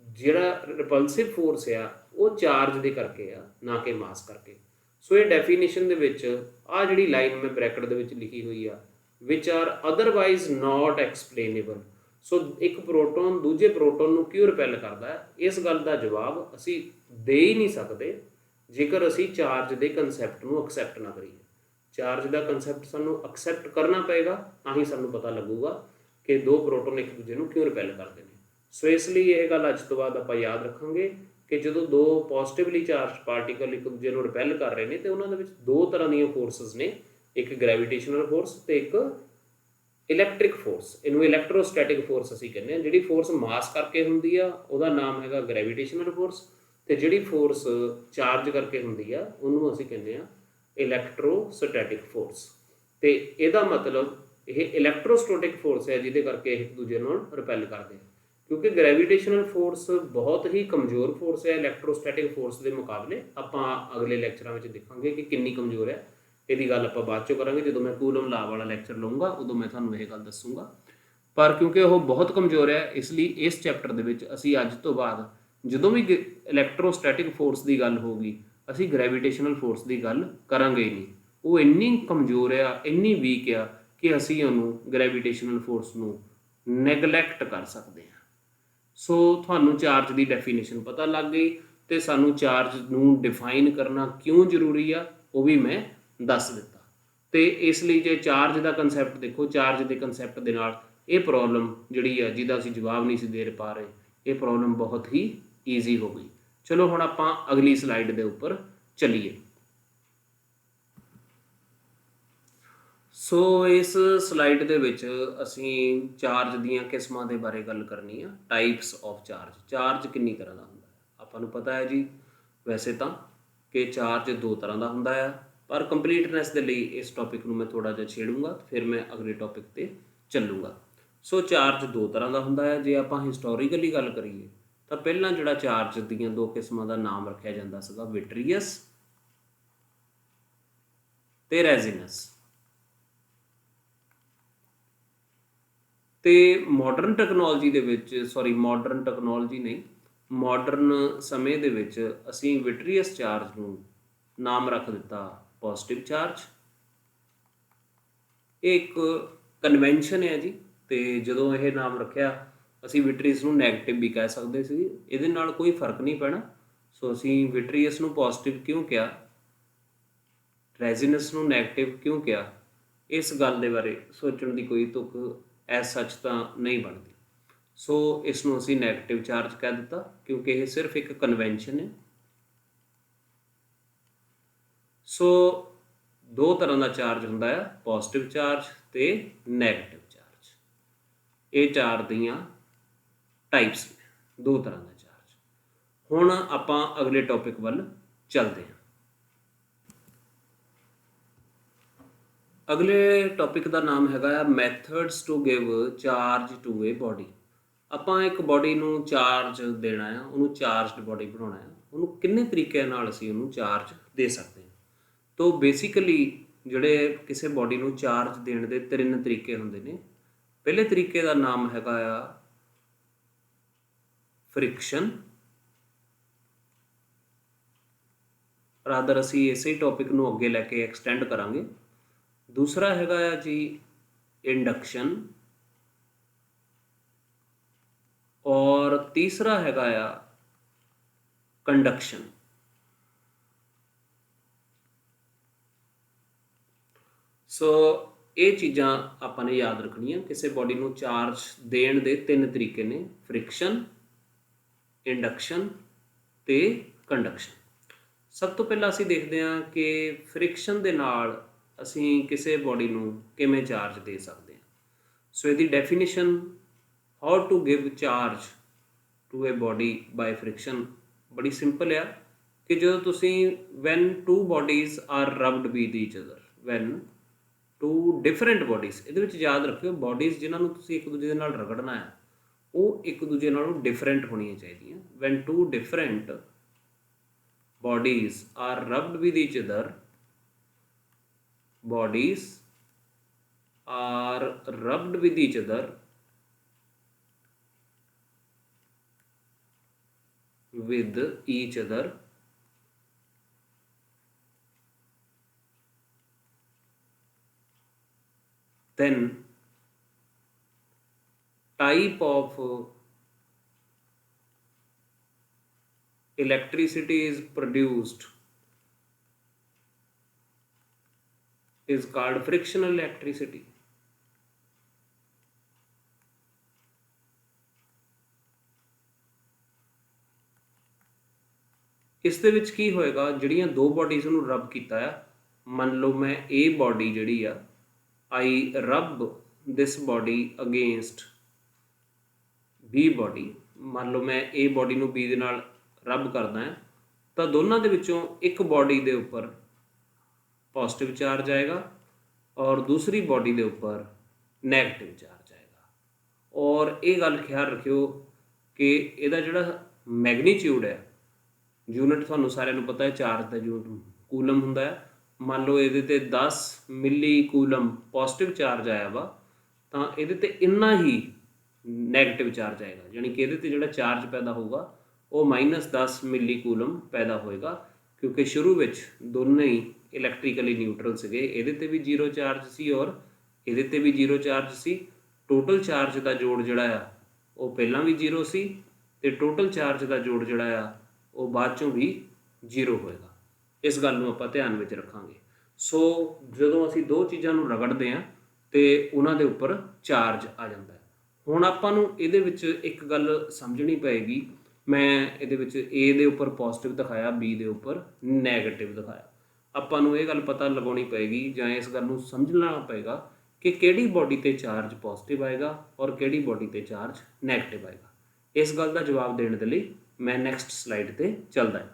ਜਿਹੜਾ ਰਿਪਲਸਿਵ ਫੋਰਸ ਆ ਉਹ ਚਾਰਜ ਦੇ ਕਰਕੇ ਆ, ਨਾ ਕਿ ਮਾਸ ਕਰਕੇ। ਸੋ ਇਹ ਡੈਫੀਨੇਸ਼ਨ ਦੇ ਵਿੱਚ ਆ ਜਿਹੜੀ ਲਾਈਨ ਮੈਂ ਬ੍ਰੈਕਟ ਦੇ ਵਿੱਚ ਲਿਖੀ ਹੋਈ ਆ, ਵਿਚ ਆਰ ਅਦਰਵਾਈਜ਼ ਨਾਟ ਐਕਸਪਲੇਨੇਬਲ। ਸੋ ਇੱਕ ਪ੍ਰੋਟੋਨ ਦੂਜੇ ਪ੍ਰੋਟੋਨ ਨੂੰ ਕਿਉਂ ਰਿਪੈਲ ਕਰਦਾ ਹੈ, ਇਸ ਗੱਲ ਦਾ ਜਵਾਬ ਅਸੀਂ ਦੇ ਹੀ ਨਹੀਂ ਸਕਦੇ ਜੇਕਰ ਅਸੀਂ ਚਾਰਜ ਦੇ ਕੰਸੈਪਟ ਨੂੰ ਐਕਸੈਪਟ ਨਾ ਕਰੀਏ। ਚਾਰਜ ਦਾ ਕੰਸੈਪਟ ਸਾਨੂੰ ਐਕਸੈਪਟ ਕਰਨਾ ਪਏਗਾ, ਤਾਂ ਹੀ ਸਾਨੂੰ ਪਤਾ ਲੱਗੂਗਾ ਕਿ ਦੋ ਪ੍ਰੋਟੋਨ ਇੱਕ ਦੂਜੇ ਨੂੰ ਕਿਉਂ ਰਿਪੈਲ ਕਰਦੇ ਨੇ। ਸੋ ਇਸ ਲਈ ਇਹ ਗੱਲ ਅੱਜ ਤੋਂ ਬਾਅਦ ਆਪਾਂ ਯਾਦ ਰੱਖਾਂਗੇ ਕਿ ਜਦੋਂ ਦੋ ਪੋਜ਼ਿਟਿਵਲੀ ਚਾਰਜ ਪਾਰਟੀਕਲ ਇੱਕ ਦੂਜੇ ਨੂੰ ਰਿਪੈਲ ਕਰ ਰਹੇ ਨੇ ਤੇ ਉਹਨਾਂ ਦੇ ਵਿੱਚ ਦੋ ਤਰ੍ਹਾਂ ਦੀਆਂ ਫੋਰਸਸ ਨੇ, ਇੱਕ ਗ੍ਰੈਵੀਟੇਸ਼ਨਲ ਫੋਰਸ ਤੇ ਇੱਕ ਇਲੈਕਟ੍ਰਿਕ ਫੋਰਸ। ਇਹਨੂੰ ਇਲੈਕਟ੍ਰੋਸਟੈਟਿਕ ਫੋਰਸ ਅਸੀਂ ਕਹਿੰਦੇ ਹਾਂ। ਜਿਹੜੀ ਫੋਰਸ ਮਾਸ ਕਰਕੇ ਹੁੰਦੀ ਆ ਉਹਦਾ ਨਾਮ ਹੈਗਾ ਗ੍ਰੈਵੀਟੇਸ਼ਨਲ ਫੋਰਸ, ਤੇ ਜਿਹੜੀ ਫੋਰਸ ਚਾਰਜ ਕਰਕੇ ਹੁੰਦੀ ਆ ਉਹਨੂੰ ਅਸੀਂ ਕਹਿੰਦੇ ਆ ਇਲੈਕਟ੍ਰੋਸਟੈਟਿਕ ਫੋਰਸ। ਤੇ ਇਹਦਾ ਮਤਲਬ ਇਹ ਇਲੈਕਟ੍ਰੋਸਟੈਟਿਕ ਫੋਰਸ ਹੈ ਜਿਹਦੇ ਕਰਕੇ ਇਹ ਇੱਕ ਦੂਜੇ ਨਾਲ ਰਿਪੈਲ ਕਰਦੇ ਆ, ਕਿਉਂਕਿ ਗ੍ਰੈਵੀਟੇਸ਼ਨਲ ਫੋਰਸ ਬਹੁਤ ਹੀ ਕਮਜ਼ੋਰ ਫੋਰਸ ਹੈ ਇਲੈਕਟ੍ਰੋਸਟੈਟਿਕ ਫੋਰਸ ਦੇ ਮੁਕਾਬਲੇ। ਆਪਾਂ ਅਗਲੇ ਲੈਕਚਰਾਂ ਵਿੱਚ ਦੇਖਾਂਗੇ ਕਿ ਕਿੰਨੀ ਕਮਜ਼ੋਰ ਹੈ, ਇਹਦੀ ਗੱਲ ਆਪਾਂ ਬਾਅਦ ਚੋਂ ਕਰਾਂਗੇ। ਜਦੋਂ ਮੈਂ ਕੂਲਮ ਲਾ ਵਾਲਾ ਲੈਕਚਰ ਲਊਂਗਾ ਉਦੋਂ ਮੈਂ ਤੁਹਾਨੂੰ ਇਹ ਗੱਲ ਦੱਸੂੰਗਾ। ਪਰ ਕਿਉਂਕਿ ਉਹ ਬਹੁਤ ਕਮਜ਼ੋਰ ਹੈ, ਇਸ ਲਈ ਇਸ ਚੈਪਟਰ ਦੇ ਵਿੱਚ ਅਸੀਂ ਅੱਜ ਤੋਂ ਬਾਅਦ ਜਦੋਂ ਵੀ ਇਲੈਕਟ੍ਰੋਸਟੈਟਿਕ ਫੋਰਸ ਦੀ ਗੱਲ ਹੋਊਗੀ ਅਸੀਂ ਗ੍ਰੈਵੀਟੇਸ਼ਨਲ ਫੋਰਸ ਦੀ ਗੱਲ ਕਰਾਂਗੇ ਹੀ ਨਹੀਂ। ਉਹ ਇੰਨੀ ਕਮਜ਼ੋਰ ਆ, ਇੰਨੀ ਵੀਕ ਆ ਕਿ ਅਸੀਂ ਉਹਨੂੰ ਗ੍ਰੈਵੀਟੇਸ਼ਨਲ ਫੋਰਸ ਨੂੰ ਨੈਗਲੈਕਟ ਕਰ ਸਕਦੇ ਹਾਂ। ਸੋ ਤੁਹਾਨੂੰ ਚਾਰਜ ਦੀ ਡੈਫੀਨੇਸ਼ਨ ਪਤਾ ਲੱਗ ਗਈ, ਤੇ ਸਾਨੂੰ ਚਾਰਜ ਨੂੰ ਡਿਫਾਈਨ ਕਰਨਾ ਕਿਉਂ ਜ਼ਰੂਰੀ ਆ ਉਹ ਵੀ ਮੈਂ ਦੱਸ ਦਿੱਤਾ। ਤੇ ਇਸ ਲਈ ਜੇ ਚਾਰਜ ਦਾ ਕੰਸੈਪਟ ਦੇਖੋ, ਚਾਰਜ ਦੇ ਕੰਸੈਪਟ ਦੇ ਨਾਲ ਇਹ ਪ੍ਰੋਬਲਮ ਜਿਹੜੀ ਆ ਜਿਹਦਾ ਅਸੀਂ ਜਵਾਬ ਨਹੀਂ ਸੀ ਦੇ ਪਾ ਰਹੇ, ਇਹ ਪ੍ਰੋਬਲਮ ਬਹੁਤ ਹੀ ਈਜ਼ੀ ਹੋ ਗਈ। ਚਲੋ ਹੁਣ ਆਪਾਂ ਅਗਲੀ ਸਲਾਈਡ ਦੇ ਉੱਪਰ ਚੱਲੀਏ। ਸੋ ਇਸ ਸਲਾਈਡ ਦੇ ਵਿੱਚ ਅਸੀਂ ਚਾਰਜ ਦੀਆਂ ਕਿਸਮਾਂ ਦੇ ਬਾਰੇ ਗੱਲ ਕਰਨੀ ਆ, ਟਾਈਪਸ ਆਫ ਚਾਰਜ। ਚਾਰਜ ਕਿੰਨੀ ਤਰ੍ਹਾਂ ਦਾ ਹੁੰਦਾ ਹੈ ਆਪਾਂ ਨੂੰ ਪਤਾ ਹੈ ਜੀ, ਵੈਸੇ ਤਾਂ ਕਿ ਚਾਰਜ ਦੋ ਤਰ੍ਹਾਂ ਦਾ ਹੁੰਦਾ ਆ, ਪਰ ਕੰਪਲੀਟਨੈਸ ਦੇ ਲਈ ਇਸ ਟੌਪਿਕ ਨੂੰ ਮੈਂ ਥੋੜ੍ਹਾ ਜਿਹਾ ਛੇੜੂੰਗਾ, ਫਿਰ ਮੈਂ ਅਗਲੇ ਟੌਪਿਕ 'ਤੇ ਚੱਲੂੰਗਾ। ਸੋ ਚਾਰਜ ਦੋ ਤਰ੍ਹਾਂ ਦਾ ਹੁੰਦਾ ਹੈ। ਜੇ ਆਪਾਂ ਹਿਸਟੋਰੀਕਲੀ ਗੱਲ ਕਰੀਏ ਤਾਂ ਪਹਿਲਾਂ ਜਿਹੜਾ ਚਾਰਜ ਦੀਆਂ ਦੋ ਕਿਸਮਾਂ ਦਾ ਨਾਮ ਰੱਖਿਆ ਜਾਂਦਾ ਸੀਗਾ, ਵਿਟਰੀਅਸ ਤੇ ਰੈਜ਼ੀਨਸ। ਤੇ ਮਾਡਰਨ ਟੈਕਨੋਲੋਜੀ ਦੇ ਵਿੱਚ, ਮਾਡਰਨ ਟੈਕਨੋਲੋਜੀ ਨਹੀਂ, ਮਾਡਰਨ ਸਮੇਂ ਦੇ ਵਿੱਚ ਅਸੀਂ ਵਿਟਰੀਅਸ ਚਾਰਜ ਨੂੰ ਨਾਮ ਰੱਖ ਦਿੱਤਾ ਪੋਜ਼ਿਟਿਵ ਚਾਰਜ। ਇਹ ਇੱਕ ਕਨਵੈਨਸ਼ਨ ਹੈ ਜੀ, ਤੇ ਜਦੋਂ ਇਹ ਨਾਮ ਰੱਖਿਆ ਅਸੀਂ ਵਿਟਰੀਅਸ ਨੂੰ ਨੈਗੇਟਿਵ ਵੀ ਕਹਿ ਸਕਦੇ ਸੀ, ਇਹਦੇ ਨਾਲ ਕੋਈ ਫਰਕ ਨਹੀਂ ਪੈਣਾ। ਸੋ ਅਸੀਂ ਵਿਟਰੀਅਸ ਨੂੰ ਪੋਜ਼ਿਟਿਵ ਕਿਉਂ ਕਿਹਾ, ਰੈਜ਼ੀਨਸ ਨੂੰ ਨੈਗੇਟਿਵ ਕਿਉਂ ਕਿਹਾ, ਇਸ ਗੱਲ ਦੇ ਬਾਰੇ ਸੋਚਣ ਦੀ ਕੋਈ ਤੁਕ ਐਸ ਸੱਚ ਤਾਂ ਨਹੀਂ ਬਣਦੀ। ਸੋ ਇਸ ਨੂੰ ਅਸੀਂ ਨੈਗੇਟਿਵ ਚਾਰਜ ਕਹਿ ਦਿੱਤਾ ਕਿਉਂਕਿ ਇਹ ਸਿਰਫ ਇੱਕ ਕਨਵੈਨਸ਼ਨ ਹੈ। ਸੋ ਦੋ ਤਰ੍ਹਾਂ ਦਾ ਚਾਰਜ ਹੁੰਦਾ ਆ, ਪੋਜ਼ਿਟਿਵ ਚਾਰਜ ਤੇ ਨੈਗੇਟਿਵ ਚਾਰਜ। ਇਹ ਚਾਰ ਦੀਆਂ ਟਾਈਪਸ ਨੇ, ਦੋ ਤਰ੍ਹਾਂ ਦਾ ਚਾਰਜ। ਹੁਣ ਆਪਾਂ ਅਗਲੇ ਟੌਪਿਕ ਵੱਲ ਚੱਲਦੇ ਹਾਂ। ਅਗਲੇ ਟੌਪਿਕ ਦਾ ਨਾਮ ਹੈਗਾ ਆ methods to give charge to a body. ਆਪਾਂ ਇੱਕ ਬੋਡੀ ਨੂੰ ਚਾਰਜ ਦੇਣਾ ਆ, ਉਹਨੂੰ ਚਾਰਜਡ ਬੋਡੀ ਬਣਾਉਣਾ ਆ, ਉਹਨੂੰ ਕਿੰਨੇ ਤਰੀਕਿਆਂ ਨਾਲ ਅਸੀਂ ਉਹਨੂੰ ਚਾਰਜ ਦੇ ਸਕਦੇ ਹਾਂ। ਤੋ ਬੇਸਿਕਲੀ ਜਿਹੜੇ ਕਿਸੇ ਬੋਡੀ ਨੂੰ ਚਾਰਜ ਦੇਣ ਦੇ ਤਿੰਨ ਤਰੀਕੇ ਹੁੰਦੇ ਨੇ। ਪਹਿਲੇ ਤਰੀਕੇ ਦਾ ਨਾਮ ਹੈਗਾ ਆ ਫ੍ਰਿਕਸ਼ਨ। ਰਾਦਰ ਅਸੀਂ ਇਸੇ ਟੌਪਿਕ ਨੂੰ ਅੱਗੇ ਲੈ ਕੇ ਐਕਸਟੈਂਡ ਕਰਾਂਗੇ। ਦੂਸਰਾ ਹੈਗਾ ਆ ਜੀ ਇੰਡਕਸ਼ਨ, ਔਰ ਤੀਸਰਾ ਹੈਗਾ ਆ ਕੰਡਕਸ਼ਨ। ਸੋ ਇਹ ਚੀਜ਼ਾਂ ਆਪਾਂ ਨੇ ਯਾਦ ਰੱਖਣੀਆਂ। ਕਿਸੇ ਬੋਡੀ ਨੂੰ ਚਾਰਜ ਦੇਣ ਦੇ ਤਿੰਨ ਤਰੀਕੇ ਨੇ, ਫ੍ਰਿਕਸ਼ਨ, ਇੰਡਕਸ਼ਨ ਤੇ ਕੰਡਕਸ਼ਨ। ਸਭ ਤੋਂ ਪਹਿਲਾਂ ਅਸੀਂ ਦੇਖਦੇ ਹਾਂ ਕਿ ਫ੍ਰਿਕਸ਼ਨ ਦੇ ਨਾਲ ਅਸੀਂ ਕਿਸੇ ਬੋਡੀ ਨੂੰ ਕਿਵੇਂ ਚਾਰਜ ਦੇ ਸਕਦੇ ਹਾਂ। ਸੋ ਇਹਦੀ definition, how to give charge to a body by friction, ਬੜੀ ਸਿੰਪਲ ਆ ਕਿ ਜਦੋਂ ਤੁਸੀਂ when two bodies are rubbed with each other, when two different bodies, ਇਹਦੇ ਵਿੱਚ ਯਾਦ ਰੱਖਿਓ ਬੋਡੀਜ਼ ਜਿਨ੍ਹਾਂ ਨੂੰ ਤੁਸੀਂ ਇੱਕ ਦੂਜੇ ਦੇ ਨਾਲ ਰਗੜਨਾ ਹੈ ਉਹ ਇੱਕ ਦੂਜੇ ਨਾਲੋਂ ਡਿਫਰੈਂਟ ਹੋਣੀਆਂ ਚਾਹੀਦੀਆਂ। When two different bodies are rubbed with each other, bodies are rubbed with each other then type of electricity is produced is called frictional electricity। ਇਸ ਦੇ ਵਿੱਚ ਕੀ ਹੋਏਗਾ, ਜਿਹੜੀਆਂ ਦੋ ਬੋਡੀਜ਼ ਨੂੰ ਰਬ ਕੀਤਾ ਆ, ਮੰਨ ਲਓ ਮੈਂ ਇਹ ਬੋਡੀ ਜਿਹੜੀ ਆ, ਆਈ ਰਬ ਦਿਸ ਬੋਡੀ ਅਗੇਂਸਟ ਬੀ ਬੋਡੀ, ਮੰਨ ਲਓ ਮੈਂ ਇਹ ਬੋਡੀ ਨੂੰ ਬੀ ਦੇ ਨਾਲ ਰਬ ਕਰਦਾ ਹਾਂ, ਤਾਂ ਦੋਨਾਂ ਦੇ ਵਿੱਚੋਂ ਇੱਕ ਬੋਡੀ ਦੇ ਉੱਪਰ ਪੋਜ਼ਿਟਿਵ ਚਾਰਜ ਆਏਗਾ ਔਰ ਦੂਸਰੀ ਬੋਡੀ ਦੇ ਉੱਪਰ ਨੈਗੇਟਿਵ ਚਾਰਜ ਆਏਗਾ। ਔਰ ਇਹ ਗੱਲ ਖਿਆਲ ਰੱਖਿਓ ਕਿ ਇਹਦਾ ਜਿਹੜਾ ਮੈਗਨੀਟਿਊਡ ਹੈ, ਯੂਨਿਟ ਤੁਹਾਨੂੰ ਸਾਰਿਆਂ ਨੂੰ ਪਤਾ ਹੈ ਚਾਰਜ ਦਾ ਯੂਨਿਟ ਕੂਲਮ ਹੁੰਦਾ ਹੈ। ਮੰਨ ਲਓ ਇਹਦੇ ਤੇ 10 ਮਿਲੀ ਕੂਲਮ ਪੋਜ਼ਿਟਿਵ ਚਾਰਜ ਆਇਆ ਵਾ, ਤਾਂ ਇਹਦੇ ਤੇ ਇੰਨਾ ਹੀ ਨੈਗੇਟਿਵ ਚਾਰਜ ਆਏਗਾ, ਯਾਨੀ ਕਿ ਇਹਦੇ ਤੇ ਜਿਹੜਾ ਚਾਰਜ ਪੈਦਾ ਹੋਊਗਾ ਉਹ -10 ਮਿਲੀ ਕੂਲਮ ਪੈਦਾ ਹੋਏਗਾ, ਕਿਉਂਕਿ ਸ਼ੁਰੂ ਵਿੱਚ ਦੋਨੇ ਹੀ ਇਲੈਕਟ੍ਰੀਕਲੀ ਨਿਊਟਰਲ ਸੀਗੇ। ਇਹਦੇ ਤੇ ਵੀ 0 ਚਾਰਜ ਸੀ ਔਰ ਇਹਦੇ ਤੇ ਵੀ 0 ਚਾਰਜ ਸੀ। ਟੋਟਲ ਚਾਰਜ ਦਾ ਜੋੜ ਜਿਹੜਾ ਆ ਉਹ ਪਹਿਲਾਂ ਵੀ 0 ਸੀ ਤੇ ਟੋਟਲ ਚਾਰਜ ਦਾ ਜੋੜ ਜਿਹੜਾ ਆ ਉਹ ਬਾਅਦ ਚੋਂ ਵੀ 0 ਹੋਏਗਾ। ਇਸ ਗੱਲ ਨੂੰ ਆਪਾਂ ਧਿਆਨ ਵਿੱਚ ਰੱਖਾਂਗੇ। ਸੋ ਜਦੋਂ ਅਸੀਂ ਦੋ ਚੀਜ਼ਾਂ ਨੂੰ ਰਗੜਦੇ ਹਾਂ ਤੇ ਉਹਨਾਂ ਦੇ ਉੱਪਰ ਚਾਰਜ ਆ ਜਾਂਦਾ ਹੈ। ਹੁਣ ਆਪਾਂ ਨੂੰ ਇਹਦੇ ਵਿੱਚ ਇੱਕ ਗੱਲ ਸਮਝਣੀ ਪਏਗੀ। ਮੈਂ ਇਹਦੇ ਵਿੱਚ A ਦੇ ਉੱਪਰ ਪੋਜ਼ਿਟਿਵ ਦਿਖਾਇਆ, B ਦੇ ਉੱਪਰ ਨੈਗੇਟਿਵ ਦਿਖਾਇਆ। ਆਪਾਂ ਨੂੰ ਇਹ ਗੱਲ ਪਤਾ ਲਗਾਉਣੀ ਪਏਗੀ ਜਾਂ ਇਸ ਗੱਲ ਨੂੰ ਸਮਝਣਾ ਪਏਗਾ ਕਿ ਕਿਹੜੀ ਬੋਡੀ ਤੇ ਚਾਰਜ ਪੋਜ਼ਿਟਿਵ ਆਏਗਾ ਔਰ ਕਿਹੜੀ ਬੋਡੀ ਤੇ ਚਾਰਜ ਨੈਗੇਟਿਵ ਆਏਗਾ। ਇਸ ਗੱਲ ਦਾ ਜਵਾਬ ਦੇਣ ਦੇ ਲਈ ਮੈਂ ਨੈਕਸਟ ਸਲਾਈਡ ਤੇ ਚੱਲਦਾ ਹਾਂ।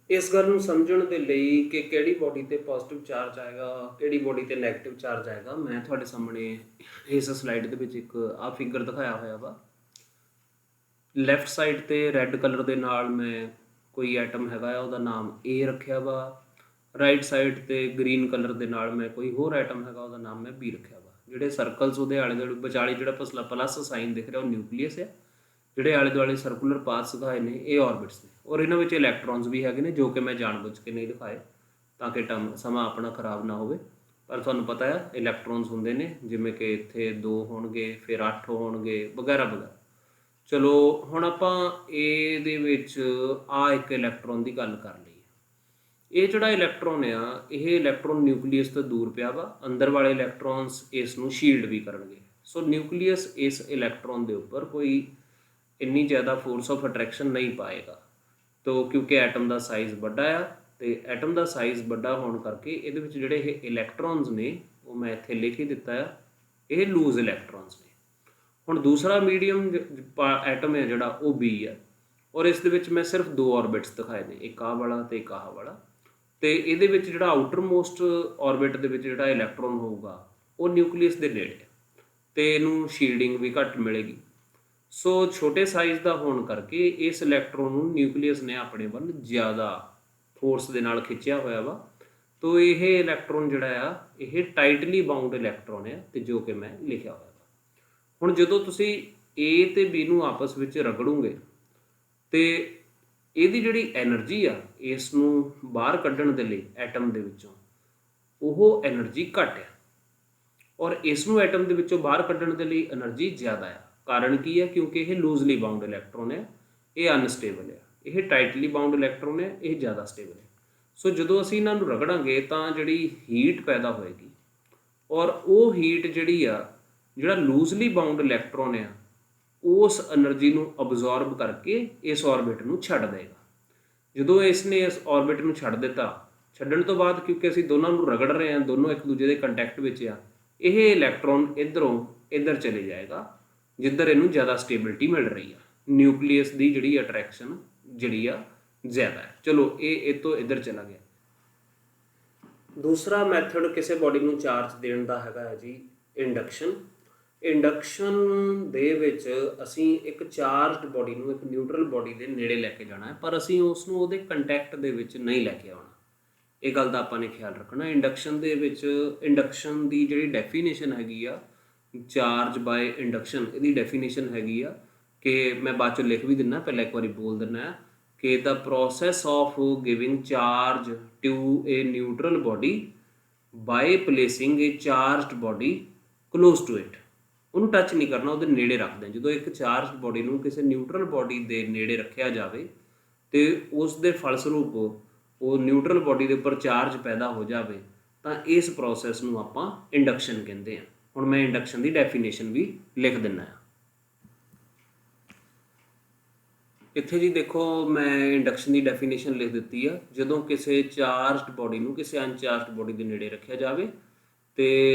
ਇਸ ਗੱਲ ਨੂੰ ਸਮਝਣ ਦੇ ਲਈ ਕਿ ਕਿਹੜੀ ਬੋਡੀ ਤੇ ਪੋਜ਼ਿਟਿਵ ਚਾਰਜ ਆਏਗਾ, ਕਿਹੜੀ ਬੋਡੀ ਤੇ ਨੈਗੇਟਿਵ ਚਾਰਜ ਆਏਗਾ, ਮੈਂ ਤੁਹਾਡੇ ਸਾਹਮਣੇ ਇਸ ਸਲਾਈਡ ਦੇ ਵਿੱਚ ਇੱਕ ਆਹ ਫਿਗਰ ਦਿਖਾਇਆ ਹੋਇਆ ਵਾ। ਲੈਫਟ ਸਾਈਡ ਤੇ ਰੈੱਡ ਕਲਰ ਦੇ ਨਾਲ ਮੈਂ ਕੋਈ ਐਟਮ ਹੈਗਾ ਆ, ਉਹਦਾ ਨਾਮ A ਰੱਖਿਆ ਵਾ। ਰਾਈਟ ਸਾਈਡ ਤੇ ਗ੍ਰੀਨ ਕਲਰ ਦੇ ਨਾਲ ਮੈਂ ਕੋਈ ਹੋਰ ਐਟਮ ਹੈਗਾ, ਉਹਦਾ ਨਾਮ ਮੈਂ B ਰੱਖਿਆ ਵਾ। ਜਿਹੜੇ ਸਰਕਲਸ ਉਹਦੇ ਆਲੇ ਦੁਆਲੇ ਵਿਚਾਲੇ ਜਿਹੜਾ ਪਲੱਸ ਸਾਈਨ ਦਿਖ ਰਿਹਾ ਉਹ ਨਿਊਕਲੀਅਸ ਹੈ। ਜਿਹੜੇ ਆਲੇ ਦੁਆਲੇ ਸਰਕੂਲਰ ਪਾਥਸ ਦਿਖਾਏ ਨੇ ਇਹ ਆਰਬਿਟਸ ਨੇ, ਔਰ ਇਹਨਾਂ ਵਿੱਚ ਇਲੈਕਟ੍ਰੋਨਸ ਵੀ ਹੈਗੇ ਨੇ ਜੋ ਕਿ ਮੈਂ ਜਾਣਬੁੱਝ ਕੇ ਨਹੀਂ ਦਿਖਾਏ ਤਾਂ ਕਿ ਸਮਾਂ ਆਪਣਾ ਖਰਾਬ ਨਾ ਹੋਵੇ। ਪਰ ਤੁਹਾਨੂੰ ਪਤਾ ਹੈ ਇਲੈਕਟ੍ਰੋਨਸ ਹੁੰਦੇ ਨੇ, ਜਿਵੇਂ ਕਿ ਇੱਥੇ 2 ਹੋਣਗੇ, ਫਿਰ 8 ਹੋਣਗੇ, ਵਗੈਰਾ ਵਗੈਰਾ। ਚਲੋ ਹੁਣ ਆਪਾਂ ਇਹਦੇ ਵਿੱਚ ਆ ਇੱਕ ਇਲੈਕਟ੍ਰੋਨ ਦੀ ਗੱਲ ਕਰ ਲਈਏ। ਇਹ ਜਿਹੜਾ ਇਲੈਕਟ੍ਰੋਨ ਆ, ਇਹ ਇਲੈਕਟ੍ਰੋਨ ਨਿਊਕਲੀਅਸ ਤੋਂ ਦੂਰ ਪਿਆ ਵਾ। ਅੰਦਰ ਵਾਲੇ ਇਲੈਕਟ੍ਰੋਨਸ ਇਸ ਨੂੰ ਸ਼ੀਲਡ ਵੀ ਕਰਨਗੇ। ਸੋ ਨਿਊਕਲੀਅਸ ਇਸ ਇਲੈਕਟ੍ਰੋਨ ਦੇ ਉੱਪਰ ਕੋਈ ਇੰਨੀ ਜ਼ਿਆਦਾ ਫੋਰਸ ਆਫ ਅਟਰੈਕਸ਼ਨ ਨਹੀਂ ਪਾਏਗਾ, ਤੋ ਕਿਉਂਕਿ ਐਟਮ ਦਾ ਸਾਈਜ਼ ਵੱਡਾ ਆ ਤੇ ਐਟਮ ਦਾ ਸਾਈਜ਼ ਵੱਡਾ ਹੋਣ ਕਰਕੇ ਇਹਦੇ ਵਿੱਚ ਜਿਹੜੇ ਇਹ ਇਲੈਕਟ੍ਰੋਨਸ ਨੇ ਉਹ ਮੈਂ ਇੱਥੇ ਲਿਖ ਹੀ ਦਿੱਤਾ ਆ, ਇਹ ਲੂਜ਼ ਇਲੈਕਟ੍ਰੋਨਸ ਨੇ। ਹੁਣ ਦੂਸਰਾ ਮੀਡੀਅਮ ਐਟਮ ਹੈ ਜਿਹੜਾ ਉਹ ਬੀ ਆ, ਔਰ ਇਸ ਦੇ ਵਿੱਚ ਮੈਂ ਸਿਰਫ 2 ਔਰਬਿਟਸ ਦਿਖਾਏ ਨੇ, ਇੱਕ ਆਹ ਵਾਲਾ ਤੇ ਇੱਕ ਆਹ ਵਾਲਾ। ਤੇ ਇਹਦੇ ਵਿੱਚ ਜਿਹੜਾ ਆਊਟਰ ਮੋਸਟ ਔਰਬਿਟ ਦੇ ਵਿੱਚ ਜਿਹੜਾ ਇਲੈਕਟ੍ਰੋਨ ਹੋਊਗਾ ਉਹ ਨਿਊਕਲੀਅਸ ਦੇ ਨੇੜੇ ਹੈ ਤੇ ਇਹਨੂੰ ਸ਼ੀਲਡਿੰਗ ਵੀ ਘੱਟ ਮਿਲੇਗੀ। ਸੋ ਛੋਟੇ ਸਾਈਜ਼ ਦਾ ਹੋਣ ਕਰਕੇ ਇਸ ਇਲੈਕਟ੍ਰੋਨ ਨੂੰ ਨਿਊਕਲੀਅਸ ਨੇ ਆਪਣੇ ਵੱਲ ਜ਼ਿਆਦਾ ਫੋਰਸ ਦੇ ਨਾਲ ਖਿੱਚਿਆ ਹੋਇਆ ਵਾ। ਤੋ ਇਹ ਇਲੈਕਟ੍ਰੋਨ ਜਿਹੜਾ ਆ ਇਹ ਟਾਈਟਲੀ ਬਾਉਂਡ ਇਲੈਕਟ੍ਰੋਨ ਹੈ ਤੇ ਜੋ ਕਿ ਮੈਂ ਲਿਖਿਆ ਹੋਇਆ ਵਾ। ਹੁਣ ਜਦੋਂ ਤੁਸੀਂ A ਤੇ B ਨੂੰ ਆਪਸ ਵਿੱਚ ਰਗੜੋਗੇ ਤੇ ਇਹਦੀ ਜਿਹੜੀ એનર્ਜੀ ਆ ਇਸ ਨੂੰ ਬਾਹਰ ਕੱਢਣ ਦੇ ਲਈ ਐਟਮ ਦੇ ਵਿੱਚੋਂ ਉਹ એનર્ਜੀ ਘੱਟ ਆ, ਔਰ ਇਸ ਨੂੰ ਐਟਮ ਦੇ ਵਿੱਚੋਂ ਬਾਹਰ ਕੱਢਣ ਦੇ ਲਈ એનર્ਜੀ ਜ਼ਿਆਦਾ ਆ। ਕਾਰਨ ਕੀ ਹੈ? ਕਿਉਂਕਿ ਇਹ ਲੂਜ਼ਲੀ ਬਾਉਂਡ ਇਲੈਕਟ੍ਰੋਨ ਹੈ, ਇਹ ਅਨਸਟੇਬਲ ਹੈ। ਇਹ ਟਾਈਟਲੀ ਬਾਉਂਡ ਇਲੈਕਟ੍ਰੋਨ ਹੈ, ਇਹ ਜ਼ਿਆਦਾ ਸਟੇਬਲ ਹੈ। ਸੋ ਜਦੋਂ ਅਸੀਂ ਇਹਨਾਂ ਨੂੰ ਰਗੜਾਂਗੇ ਤਾਂ ਜਿਹੜੀ ਹੀਟ ਪੈਦਾ ਹੋਏਗੀ, ਔਰ ਉਹ ਹੀਟ ਜਿਹੜੀ ਆ ਜਿਹੜਾ ਲੂਜ਼ਲੀ ਬਾਉਂਡ ਇਲੈਕਟ੍ਰੋਨ ਆ ਉਸ એનર્ਜੀ ਨੂੰ ਅਬਜ਼ੌਰਬ ਕਰਕੇ ਇਸ ਔਰਬਿਟ ਨੂੰ ਛੱਡ ਦੇਗਾ। ਜਦੋਂ ਇਸ ਨੇ ਇਸ ਔਰਬਿਟ ਨੂੰ ਛੱਡ ਦਿੱਤਾ, ਛੱਡਣ ਤੋਂ ਬਾਅਦ ਕਿਉਂਕਿ ਅਸੀਂ ਦੋਨਾਂ ਨੂੰ ਰਗੜ ਰਹੇ ਹਾਂ, ਦੋਨੋਂ ਇੱਕ ਦੂਜੇ ਦੇ ਕੰਟੈਕਟ ਵਿੱਚ ਆ, ਇਹ ਇਲੈਕਟ੍ਰੋਨ ਇੱਧਰੋਂ ਇੱਧਰ ਚਲੇ ਜਾਏਗਾ ਜਿੱਧਰ ਇਹਨੂੰ ਜ਼ਿਆਦਾ ਸਟੇਬਿਲਿਟੀ ਮਿਲ ਰਹੀ ਆ। ਨਿਊਕਲੀਅਸ ਦੀ ਜਿਹੜੀ ਅਟਰੈਕਸ਼ਨ ਜਿਹੜੀ ਆ ਜ਼ਿਆਦਾ ਹੈ। ਚਲੋ ਇਹ ਤੋਂ ਇੱਧਰ ਚਲਾ ਗਿਆ। ਦੂਸਰਾ ਮੈਥਡ ਕਿਸੇ ਬਾਡੀ ਨੂੰ ਚਾਰਜ ਦੇਣ ਦਾ ਹੈਗਾ ਹੈ ਜੀ ਇੰਡਕਸ਼ਨ। ਇੰਡਕਸ਼ਨ ਦੇ ਵਿੱਚ ਅਸੀਂ ਇੱਕ ਚਾਰਜਡ ਬਾਡੀ ਨੂੰ ਇੱਕ ਨਿਊਟਰਲ ਬਾਡੀ ਦੇ ਨੇੜੇ ਲੈ ਕੇ ਜਾਣਾ ਹੈ, ਪਰ ਅਸੀਂ ਉਸ ਨੂੰ ਉਹਦੇ ਕੰਟੈਕਟ ਦੇ ਵਿੱਚ ਨਹੀਂ ਲੈ ਕੇ ਆਉਣਾ। ਇਹ ਗੱਲ ਦਾ ਆਪਾਂ ਨੇ ਖਿਆਲ ਰੱਖਣਾ। ਇੰਡਕਸ਼ਨ ਦੇ ਵਿੱਚ ਇੰਡਕਸ਼ਨ ਦੀ ਜਿਹੜੀ ਡੈਫੀਨੇਸ਼ਨ ਹੈਗੀ ਆ ਚਾਰਜ ਬਾਏ ਇੰਡਕਸ਼ਨ, ਇਹਦੀ ਡੈਫੀਨੇਸ਼ਨ ਹੈਗੀ ਆ ਕਿ ਮੈਂ ਬਾਅਦ 'ਚੋਂ ਲਿਖ ਵੀ ਦਿੰਦਾ, ਪਹਿਲਾਂ ਇੱਕ ਵਾਰੀ ਬੋਲ ਦਿੰਦਾ ਕਿ the process of giving charge to a neutral body by placing a charged body close to it. ਉਹਨੂੰ ਟੱਚ ਨਹੀਂ ਕਰਨਾ, ਉਹਦੇ ਨੇੜੇ ਰੱਖਦੇ। ਜਦੋਂ ਇੱਕ ਚਾਰਜਡ ਬਾਡੀ ਨੂੰ ਕਿਸੇ ਨਿਊਟਰਲ ਬਾਡੀ ਦੇ ਨੇੜੇ ਰੱਖਿਆ ਜਾਵੇ ਤੇ ਉਸ ਦੇ ਫਲਸਰੂਪ ਉਹ ਨਿਊਟਰਲ ਬਾਡੀ ਦੇ ਉੱਪਰ ਚਾਰਜ ਪੈਦਾ ਹੋ ਜਾਵੇ ਤਾਂ ਇਸ ਪ੍ਰੋਸੈਸ ਨੂੰ ਆਪਾਂ ਇੰਡਕਸ਼ਨ ਕਹਿੰਦੇ ਹਾਂ। ਹੁਣ ਮੈਂ ਇੰਡਕਸ਼ਨ ਦੀ ਡੈਫੀਨੇਸ਼ਨ ਵੀ ਲਿਖ ਦਿੰਦਾ ਹਾਂ ਇੱਥੇ ਜੀ। ਦੇਖੋ ਮੈਂ ਇੰਡਕਸ਼ਨ ਦੀ ਡੈਫੀਨੇਸ਼ਨ ਲਿਖ ਦਿੱਤੀ ਆ। ਜਦੋਂ ਕਿਸੇ ਚਾਰਜਡ ਬਾਡੀ ਨੂੰ ਕਿਸੇ ਅਨਚਾਰਜਡ ਬਾਡੀ ਦੇ ਨੇੜੇ ਰੱਖਿਆ ਜਾਵੇ ਤੇ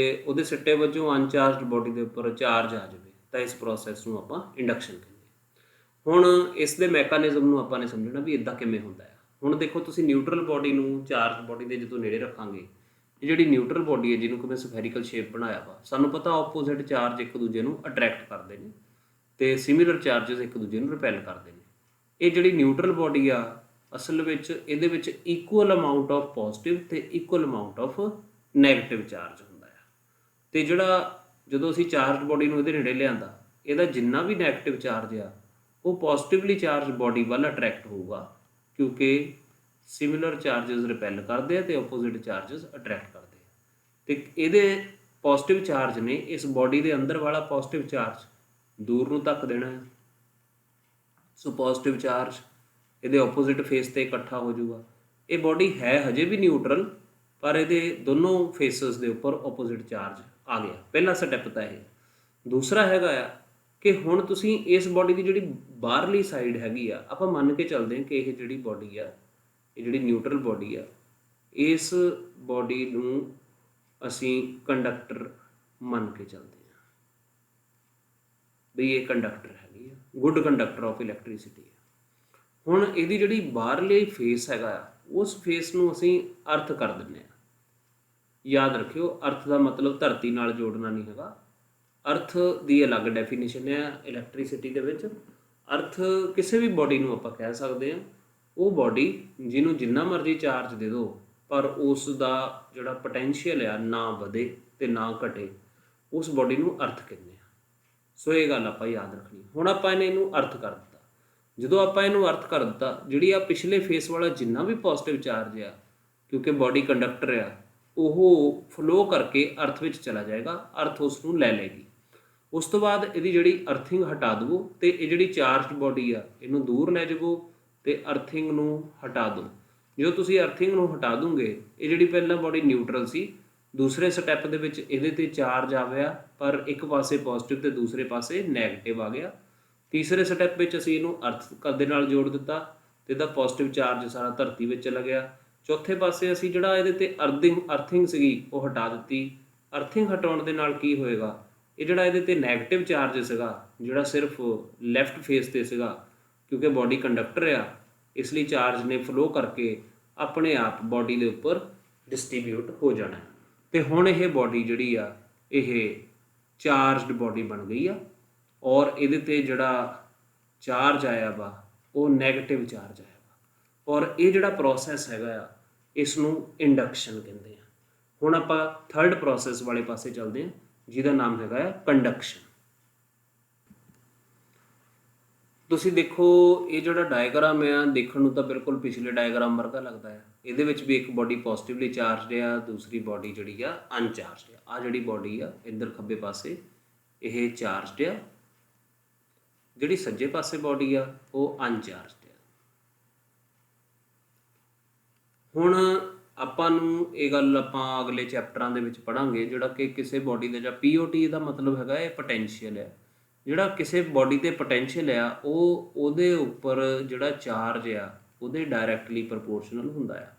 ਉਹਦੇ ਸਿੱਟੇ ਵਜੋਂ ਅਨਚਾਰਜਡ ਬਾਡੀ ਦੇ ਉੱਪਰ ਚਾਰਜ ਆ ਜਾਵੇ ਤਾਂ ਇਸ ਪ੍ਰੋਸੈਸ ਨੂੰ ਆਪਾਂ ਇੰਡਕਸ਼ਨ ਕਹਿੰਦੇ ਹਾਂ। ਹੁਣ ਇਸ ਦੇ ਮੈਕੈਨਿਜ਼ਮ ਨੂੰ ਆਪਾਂ ਨੇ ਸਮਝਣਾ ਵੀ ਇਦਾਂ ਕਿਵੇਂ ਹੁੰਦਾ ਹੈ। ਹੁਣ ਦੇਖੋ ਤੁਸੀਂ ਨਿਊਟਰਲ ਬਾਡੀ ਨੂੰ ਚਾਰਜ ਬਾਡੀ ਦੇ ਜਦੋਂ ਨੇੜੇ ਰੱਖਾਂਗੇ, ਇਹ ਜਿਹੜੀ ਨਿਊਟਰਲ ਬਾਡੀ ਹੈ ਜਿਹਨੂੰ ਕਿ ਮੈਂ ਸਫੈਰੀਕਲ ਸ਼ੇਪ ਬਣਾਇਆ ਵਾ, ਸਾਨੂੰ ਪਤਾ ਆਪੋਜ਼ਿਟ ਚਾਰਜ ਇੱਕ ਦੂਜੇ ਨੂੰ ਅਟਰੈਕਟ ਕਰਦੇ ਨੇ ਤੇ ਸਿਮਿਲਰ ਚਾਰਜਸ ਇੱਕ ਦੂਜੇ ਨੂੰ ਰਿਪੈਲ ਕਰਦੇ ਨੇ। ਇਹ ਜਿਹੜੀ ਨਿਊਟਰਲ ਬਾਡੀ ਆ ਅਸਲ ਵਿੱਚ ਇਹਦੇ ਵਿੱਚ ਇਕੁਅਲ ਅਮਾਊਂਟ ਆਫ ਪੋਜ਼ਿਟਿਵ ਤੇ equal amount of negative charge ਹੁੰਦਾ ਆ। ਤੇ ਜਿਹੜਾ ਜਦੋਂ ਅਸੀਂ ਚਾਰਜ ਬਾਡੀ ਨੂੰ ਇਹਦੇ ਨੇੜੇ ਲਿਆਂਦਾ, ਇਹਦਾ ਜਿੰਨਾ ਵੀ ਨੈਗੇਟਿਵ ਚਾਰਜ ਆ ਉਹ ਪੋਜ਼ਿਟਿਵਲੀ ਚਾਰਜ ਬਾਡੀ ਵੱਲ ਅਟਰੈਕਟ ਹੋਊਗਾ, ਕਿਉਂਕਿ ਸਿਮਿਲਰ ਚਾਰਜਸ ਰਿਪੈਲ ਕਰਦੇ ਆ ਤੇ ਆਪੋਜ਼ਿਟ ਚਾਰਜਸ ਅਟਰੈਕਟ ਕਰਦੇ ਆ। ਤੇ ਇਹਦੇ ਪੋਜ਼ਿਟਿਵ ਚਾਰਜ ਨੇ ਇਸ ਬਾਡੀ ਦੇ ਅੰਦਰ ਵਾਲਾ ਪੋਜ਼ਿਟਿਵ ਚਾਰਜ ਦੂਰ ਨੂੰ ਧੱਕ ਦੇਣਾ ਹੈ। ਸੋ ਪੋਜ਼ਿਟਿਵ ਚਾਰਜ ਇਹਦੇ ਆਪੋਜ਼ਿਟ ਫੇਸ ਤੇ ਇਕੱਠਾ ਹੋ ਜਾਊਗਾ। ਇਹ ਬਾਡੀ ਹੈ ਹਜੇ ਵੀ ਨਿਊਟਰਲ, ਪਰ ਇਹਦੇ ਦੋਨੋਂ ਫੇਸਿਸ ਦੇ ਉੱਪਰ ਆਪੋਜ਼ਿਟ ਚਾਰਜ ਆ ਗਿਆ। ਪਹਿਲਾ ਸਟੈਪ ਤਾਂ ਇਹ। ਦੂਸਰਾ ਹੈਗਾ ਆ ਕਿ ਹੁਣ ਤੁਸੀਂ ਇਸ ਬਾਡੀ ਦੀ ਜਿਹੜੀ ਬਾਹਰਲੀ ਸਾਈਡ ਹੈਗੀ ਆ, ਆਪਾਂ ਮੰਨ ਕੇ ਚੱਲਦੇ ਹਾਂ ਕਿ ਇਹ ਜਿਹੜੀ ਬਾਡੀ ਆ, ਇਹ ਜਿਹੜੀ ਨਿਊਟਰਲ ਬਾਡੀ ਆ, ਇਸ ਬਾਡੀ ਨੂੰ ਅਸੀਂ ਕੰਡਕਟਰ ਮੰਨ ਕੇ ਚੱਲਦੇ ਹਾਂ ਵੀ ਇਹ ਕੰਡਕਟਰ ਹੈਗੀ ਆ, ਗੁੱਡ ਕੰਡਕਟਰ ਆਫ ਇਲੈਕਟ੍ਰੀਸਿਟੀ। ਹੁਣ ਇਹਦੀ ਜਿਹੜੀ ਬਾਹਰਲੀ ਫੇਸ ਹੈਗਾ ਆ, ਉਸ ਫੇਸ ਨੂੰ ਅਸੀਂ ਅਰਥ ਕਰ ਦਿੰਦੇ ਹਾਂ। ਯਾਦ ਰੱਖਿਓ, ਅਰਥ ਦਾ ਮਤਲਬ ਧਰਤੀ ਨਾਲ ਜੋੜਨਾ ਨਹੀਂ ਹੈਗਾ। ਅਰਥ ਦੀ ਅਲੱਗ ਡੈਫੀਨੇਸ਼ਨ ਹੈ ਇਲੈਕਟ੍ਰੀਸਿਟੀ ਦੇ ਵਿੱਚ। ਅਰਥ ਕਿਸੇ ਵੀ ਬਾਡੀ ਨੂੰ ਆਪਾਂ ਕਹਿ ਸਕਦੇ ਹਾਂ, ਉਹ ਬਾਡੀ ਜਿਹਨੂੰ ਜਿੰਨਾ ਮਰਜ਼ੀ ਚਾਰਜ ਦੇ ਦਿਓ ਪਰ ਉਸ ਦਾ ਜਿਹੜਾ ਪੋਟੈਂਸ਼ੀਅਲ ਆ ਨਾ ਵਧੇ ਤੇ ਨਾ ਘਟੇ, ਉਸ ਬਾਡੀ ਨੂੰ ਅਰਥ ਕਹਿੰਦੇ ਆ। ਸੋ ਇਹ ਗੱਲ ਆਪਾਂ ਯਾਦ ਰੱਖਣੀ। ਹੁਣ ਆਪਾਂ ਇਹਨੂੰ ਅਰਥ ਕਰ ਦਿੱਤਾ। ਜਦੋਂ ਆਪਾਂ ਇਹਨੂੰ ਅਰਥ ਕਰ ਦਿੱਤਾ, ਜਿਹੜੀ ਆ ਪਿਛਲੇ ਫੇਸ ਵਾਲਾ ਜਿੰਨਾ ਵੀ ਪੋਜ਼ਿਟਿਵ ਚਾਰਜ ਆ, ਕਿਉਂਕਿ ਬਾਡੀ ਕੰਡਕਟਰ ਆ, ਉਹ ਫਲੋ ਕਰਕੇ ਅਰਥ ਵਿੱਚ ਚਲਾ ਜਾਏਗਾ, ਅਰਥ ਉਸ ਨੂੰ ਲੈ ਲਏਗੀ। ਉਸ ਤੋਂ ਬਾਅਦ ਇਹਦੀ ਜਿਹੜੀ ਅਰਥਿੰਗ ਹਟਾ ਦੇਵੋ ਤੇ ਇਹ ਜਿਹੜੀ ਚਾਰਜਡ ਬਾਡੀ ਆ ਇਹਨੂੰ ਦੂਰ ਲੈ ਜਾਵੋ ਤੇ ਅਰਥਿੰਗ ਨੂੰ ਹਟਾ ਦਿਓ। ਜਦੋਂ ਤੁਸੀਂ ਅਰਥਿੰਗ ਨੂੰ ਹਟਾ ਦੋਗੇ, ਇਹ ਜਿਹੜੀ ਪਹਿਲਾਂ ਬਾਡੀ ਨਿਊਟਰਲ ਸੀ, ਦੂਸਰੇ ਸਟੈਪ ਦੇ ਵਿੱਚ ਇਹਦੇ ਤੇ ਚਾਰਜ ਆ ਗਿਆ, ਪਰ ਇੱਕ ਪਾਸੇ ਪੋਜ਼ਿਟਿਵ ਤੇ ਦੂਸਰੇ ਪਾਸੇ ਨੈਗੇਟਿਵ ਆ ਗਿਆ। ਤੀਸਰੇ ਸਟੈਪ ਵਿੱਚ ਅਸੀਂ ਇਹਨੂੰ ਅਰਥ ਦੇ ਨਾਲ ਜੋੜ ਦਿੱਤਾ ਤੇ ਇਹਦਾ ਪੋਜ਼ਿਟਿਵ ਚਾਰਜ ਸਾਰਾ ਧਰਤੀ ਵਿੱਚ ਚਲਾ ਗਿਆ ਚੌਥੇ ਪਾਸੇ ਅਸੀਂ ਜਿਹੜਾ ਇਹਦੇ ਤੇ ਅਰਥਿੰਗ ਸੀਗੀ ਉਹ ਹਟਾ ਦਿੱਤੀ। ਅਰਥਿੰਗ ਹਟਾਉਣ ਦੇ ਨਾਲ ਕੀ ਹੋਏਗਾ, ਇਹ ਜਿਹੜਾ ਇਹਦੇ ਤੇ ਨੈਗੇਟਿਵ ਚਾਰਜ ਸੀਗਾ ਜਿਹੜਾ ਸਿਰਫ ਲੈਫਟ ਫੇਸ ਤੇ ਸੀਗਾ, ਕਿਉਂਕਿ ਬਾਡੀ ਕੰਡਕਟਰ ਆ ਇਸ ਲਈ ਚਾਰਜ ਨੇ ਫਲੋ ਕਰਕੇ ਆਪਣੇ ਆਪ ਬਾਡੀ ਦੇ ਉੱਪਰ ਡਿਸਟ੍ਰੀਬਿਊਟ ਹੋ ਜਾਣਾ। ਤੇ ਹੁਣ ਇਹ ਬਾਡੀ ਜਿਹੜੀ ਆ ਇਹ ਚਾਰਜਡ ਬਾਡੀ ਬਣ ਗਈ ਆ, ਔਰ ਇਹਦੇ ਤੇ ਜਿਹੜਾ ਚਾਰਜ ਆਇਆ ਵਾ ਉਹ ਨੈਗੇਟਿਵ ਚਾਰਜ ਆਇਆ ਵਾ, ਔਰ ਇਹ ਜਿਹੜਾ ਪ੍ਰੋਸੈਸ ਹੈਗਾ ਆ ਇਸ ਨੂੰ ਇੰਡਕਸ਼ਨ ਕਹਿੰਦੇ ਆ। ਹੁਣ ਆਪਾਂ ਥਰਡ ਪ੍ਰੋਸੈਸ ਵਾਲੇ ਪਾਸੇ ਚੱਲਦੇ ਹਾਂ ਜਿਹਦਾ ਨਾਮ ਹੈਗਾ ਆ ਕੰਡਕਸ਼ਨ। ਤੁਸੀਂ ਦੇਖੋ ਇਹ ਜਿਹੜਾ ਡਾਇਗਰਾਮ ਆ ਦੇਖਣ ਨੂੰ ਤਾਂ ਬਿਲਕੁਲ ਪਿਛਲੇ ਡਾਇਗਰਾਮ ਵਰਗਾ ਲੱਗਦਾ ਹੈ। ਇਹਦੇ ਵਿੱਚ ਵੀ ਇੱਕ ਬਾਡੀ ਪੋਜ਼ਿਟਿਵਲੀ ਚਾਰਜਡ ਆ, ਦੂਸਰੀ ਬਾਡੀ ਜਿਹੜੀ ਆ ਅਨਚਾਰਜਡ ਆ। ਆਹ ਜਿਹੜੀ ਬਾਡੀ ਆ ਇੱਧਰ ਖੱਬੇ ਪਾਸੇ ਇਹ ਚਾਰਜਡ ਆ, ਜਿਹੜੀ ਸੱਜੇ ਪਾਸੇ ਬਾਡੀ ਆ ਉਹ ਅਨਚਾਰਜਡ ਆ। ਹੁਣ ਆਪਾਂ ਨੂੰ ਇਹ ਗੱਲ ਆਪਾਂ ਅਗਲੇ ਚੈਪਟਰਾਂ ਦੇ ਵਿੱਚ ਪੜਾਂਗੇ, ਜਿਹੜਾ ਕਿ ਕਿਸੇ ਬਾਡੀ ਦਾ ਜਾਂ POT ਦਾ ਮਤਲਬ ਹੈਗਾ ਇਹ ਪੋਟੈਂਸ਼ੀਅਲ ਹੈ। ਜਿਹੜਾ ਕਿਸੇ ਬਾਡੀ ਤੇ ਪੋਟੈਂਸ਼ੀਅਲ ਆ ਉਹ ਉਹਦੇ ਉੱਪਰ ਜਿਹੜਾ ਚਾਰਜ ਆ ਉਹਦੇ ਡਾਇਰੈਕਟਲੀ ਪ੍ਰਪੋਰਸ਼ਨਲ ਹੁੰਦਾ ਆ।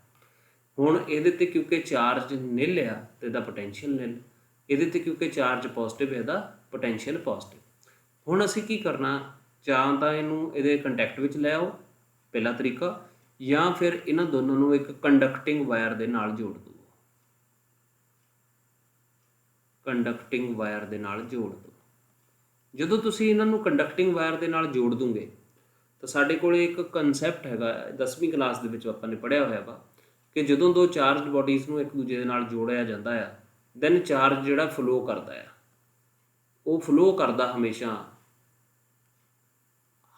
ਹੁਣ ਇਹਦੇ ਤੇ ਕਿਉਂਕਿ ਚਾਰਜ ਨਿਲ ਆ ਤੇ ਇਹਦਾ ਪੋਟੈਂਸ਼ੀਅਲ ਨਿਲ, ਇਹਦੇ ਤੇ ਕਿਉਂਕਿ ਚਾਰਜ ਪੋਜ਼ਿਟਿਵ ਹੈ ਇਹਦਾ ਪੋਟੈਂਸ਼ੀਅਲ ਪੋਜ਼ਿਟਿਵ। ਹੁਣ ਅਸੀਂ ਕੀ ਕਰਨਾ, ਜਾਂ ਤਾਂ ਇਹਨੂੰ ਇਹਦੇ ਕੰਟੈਕਟ ਵਿੱਚ ਲੈ ਆਓ ਪਹਿਲਾ ਤਰੀਕਾ, ਜਾਂ ਫਿਰ ਇਹਨਾਂ ਦੋਨਾਂ ਨੂੰ ਇੱਕ ਕੰਡਕਟਿੰਗ ਵਾਇਰ ਦੇ ਨਾਲ ਜੋੜ ਦਿਓ। ਕੰਡਕਟਿੰਗ ਵਾਇਰ ਦੇ ਨਾਲ ਜੋੜ ਦਿਓ। ਜਦੋਂ ਤੁਸੀਂ ਇਹਨਾਂ ਨੂੰ ਕੰਡਕਟਿੰਗ ਵਾਇਰ ਦੇ ਨਾਲ ਜੋੜ ਦੋਗੇ ਤਾਂ ਸਾਡੇ ਕੋਲ ਇੱਕ ਕਨਸੈਪਟ ਹੈਗਾ 10ਵੀਂ ਕਲਾਸ ਦੇ ਵਿੱਚ ਆਪਾਂ ਨੇ ਪੜ੍ਹਿਆ ਹੋਇਆ ਵਾ ਕਿ ਜਦੋਂ ਦੋ ਚਾਰਜਡ ਬਾਡੀਜ਼ ਨੂੰ ਇੱਕ ਦੂਜੇ ਦੇ ਨਾਲ ਜੋੜਿਆ ਜਾਂਦਾ ਆ ਦੈਨ ਚਾਰਜ ਜਿਹੜਾ ਫਲੋ ਕਰਦਾ ਆ ਉਹ ਫਲੋ ਕਰਦਾ ਹਮੇਸ਼ਾ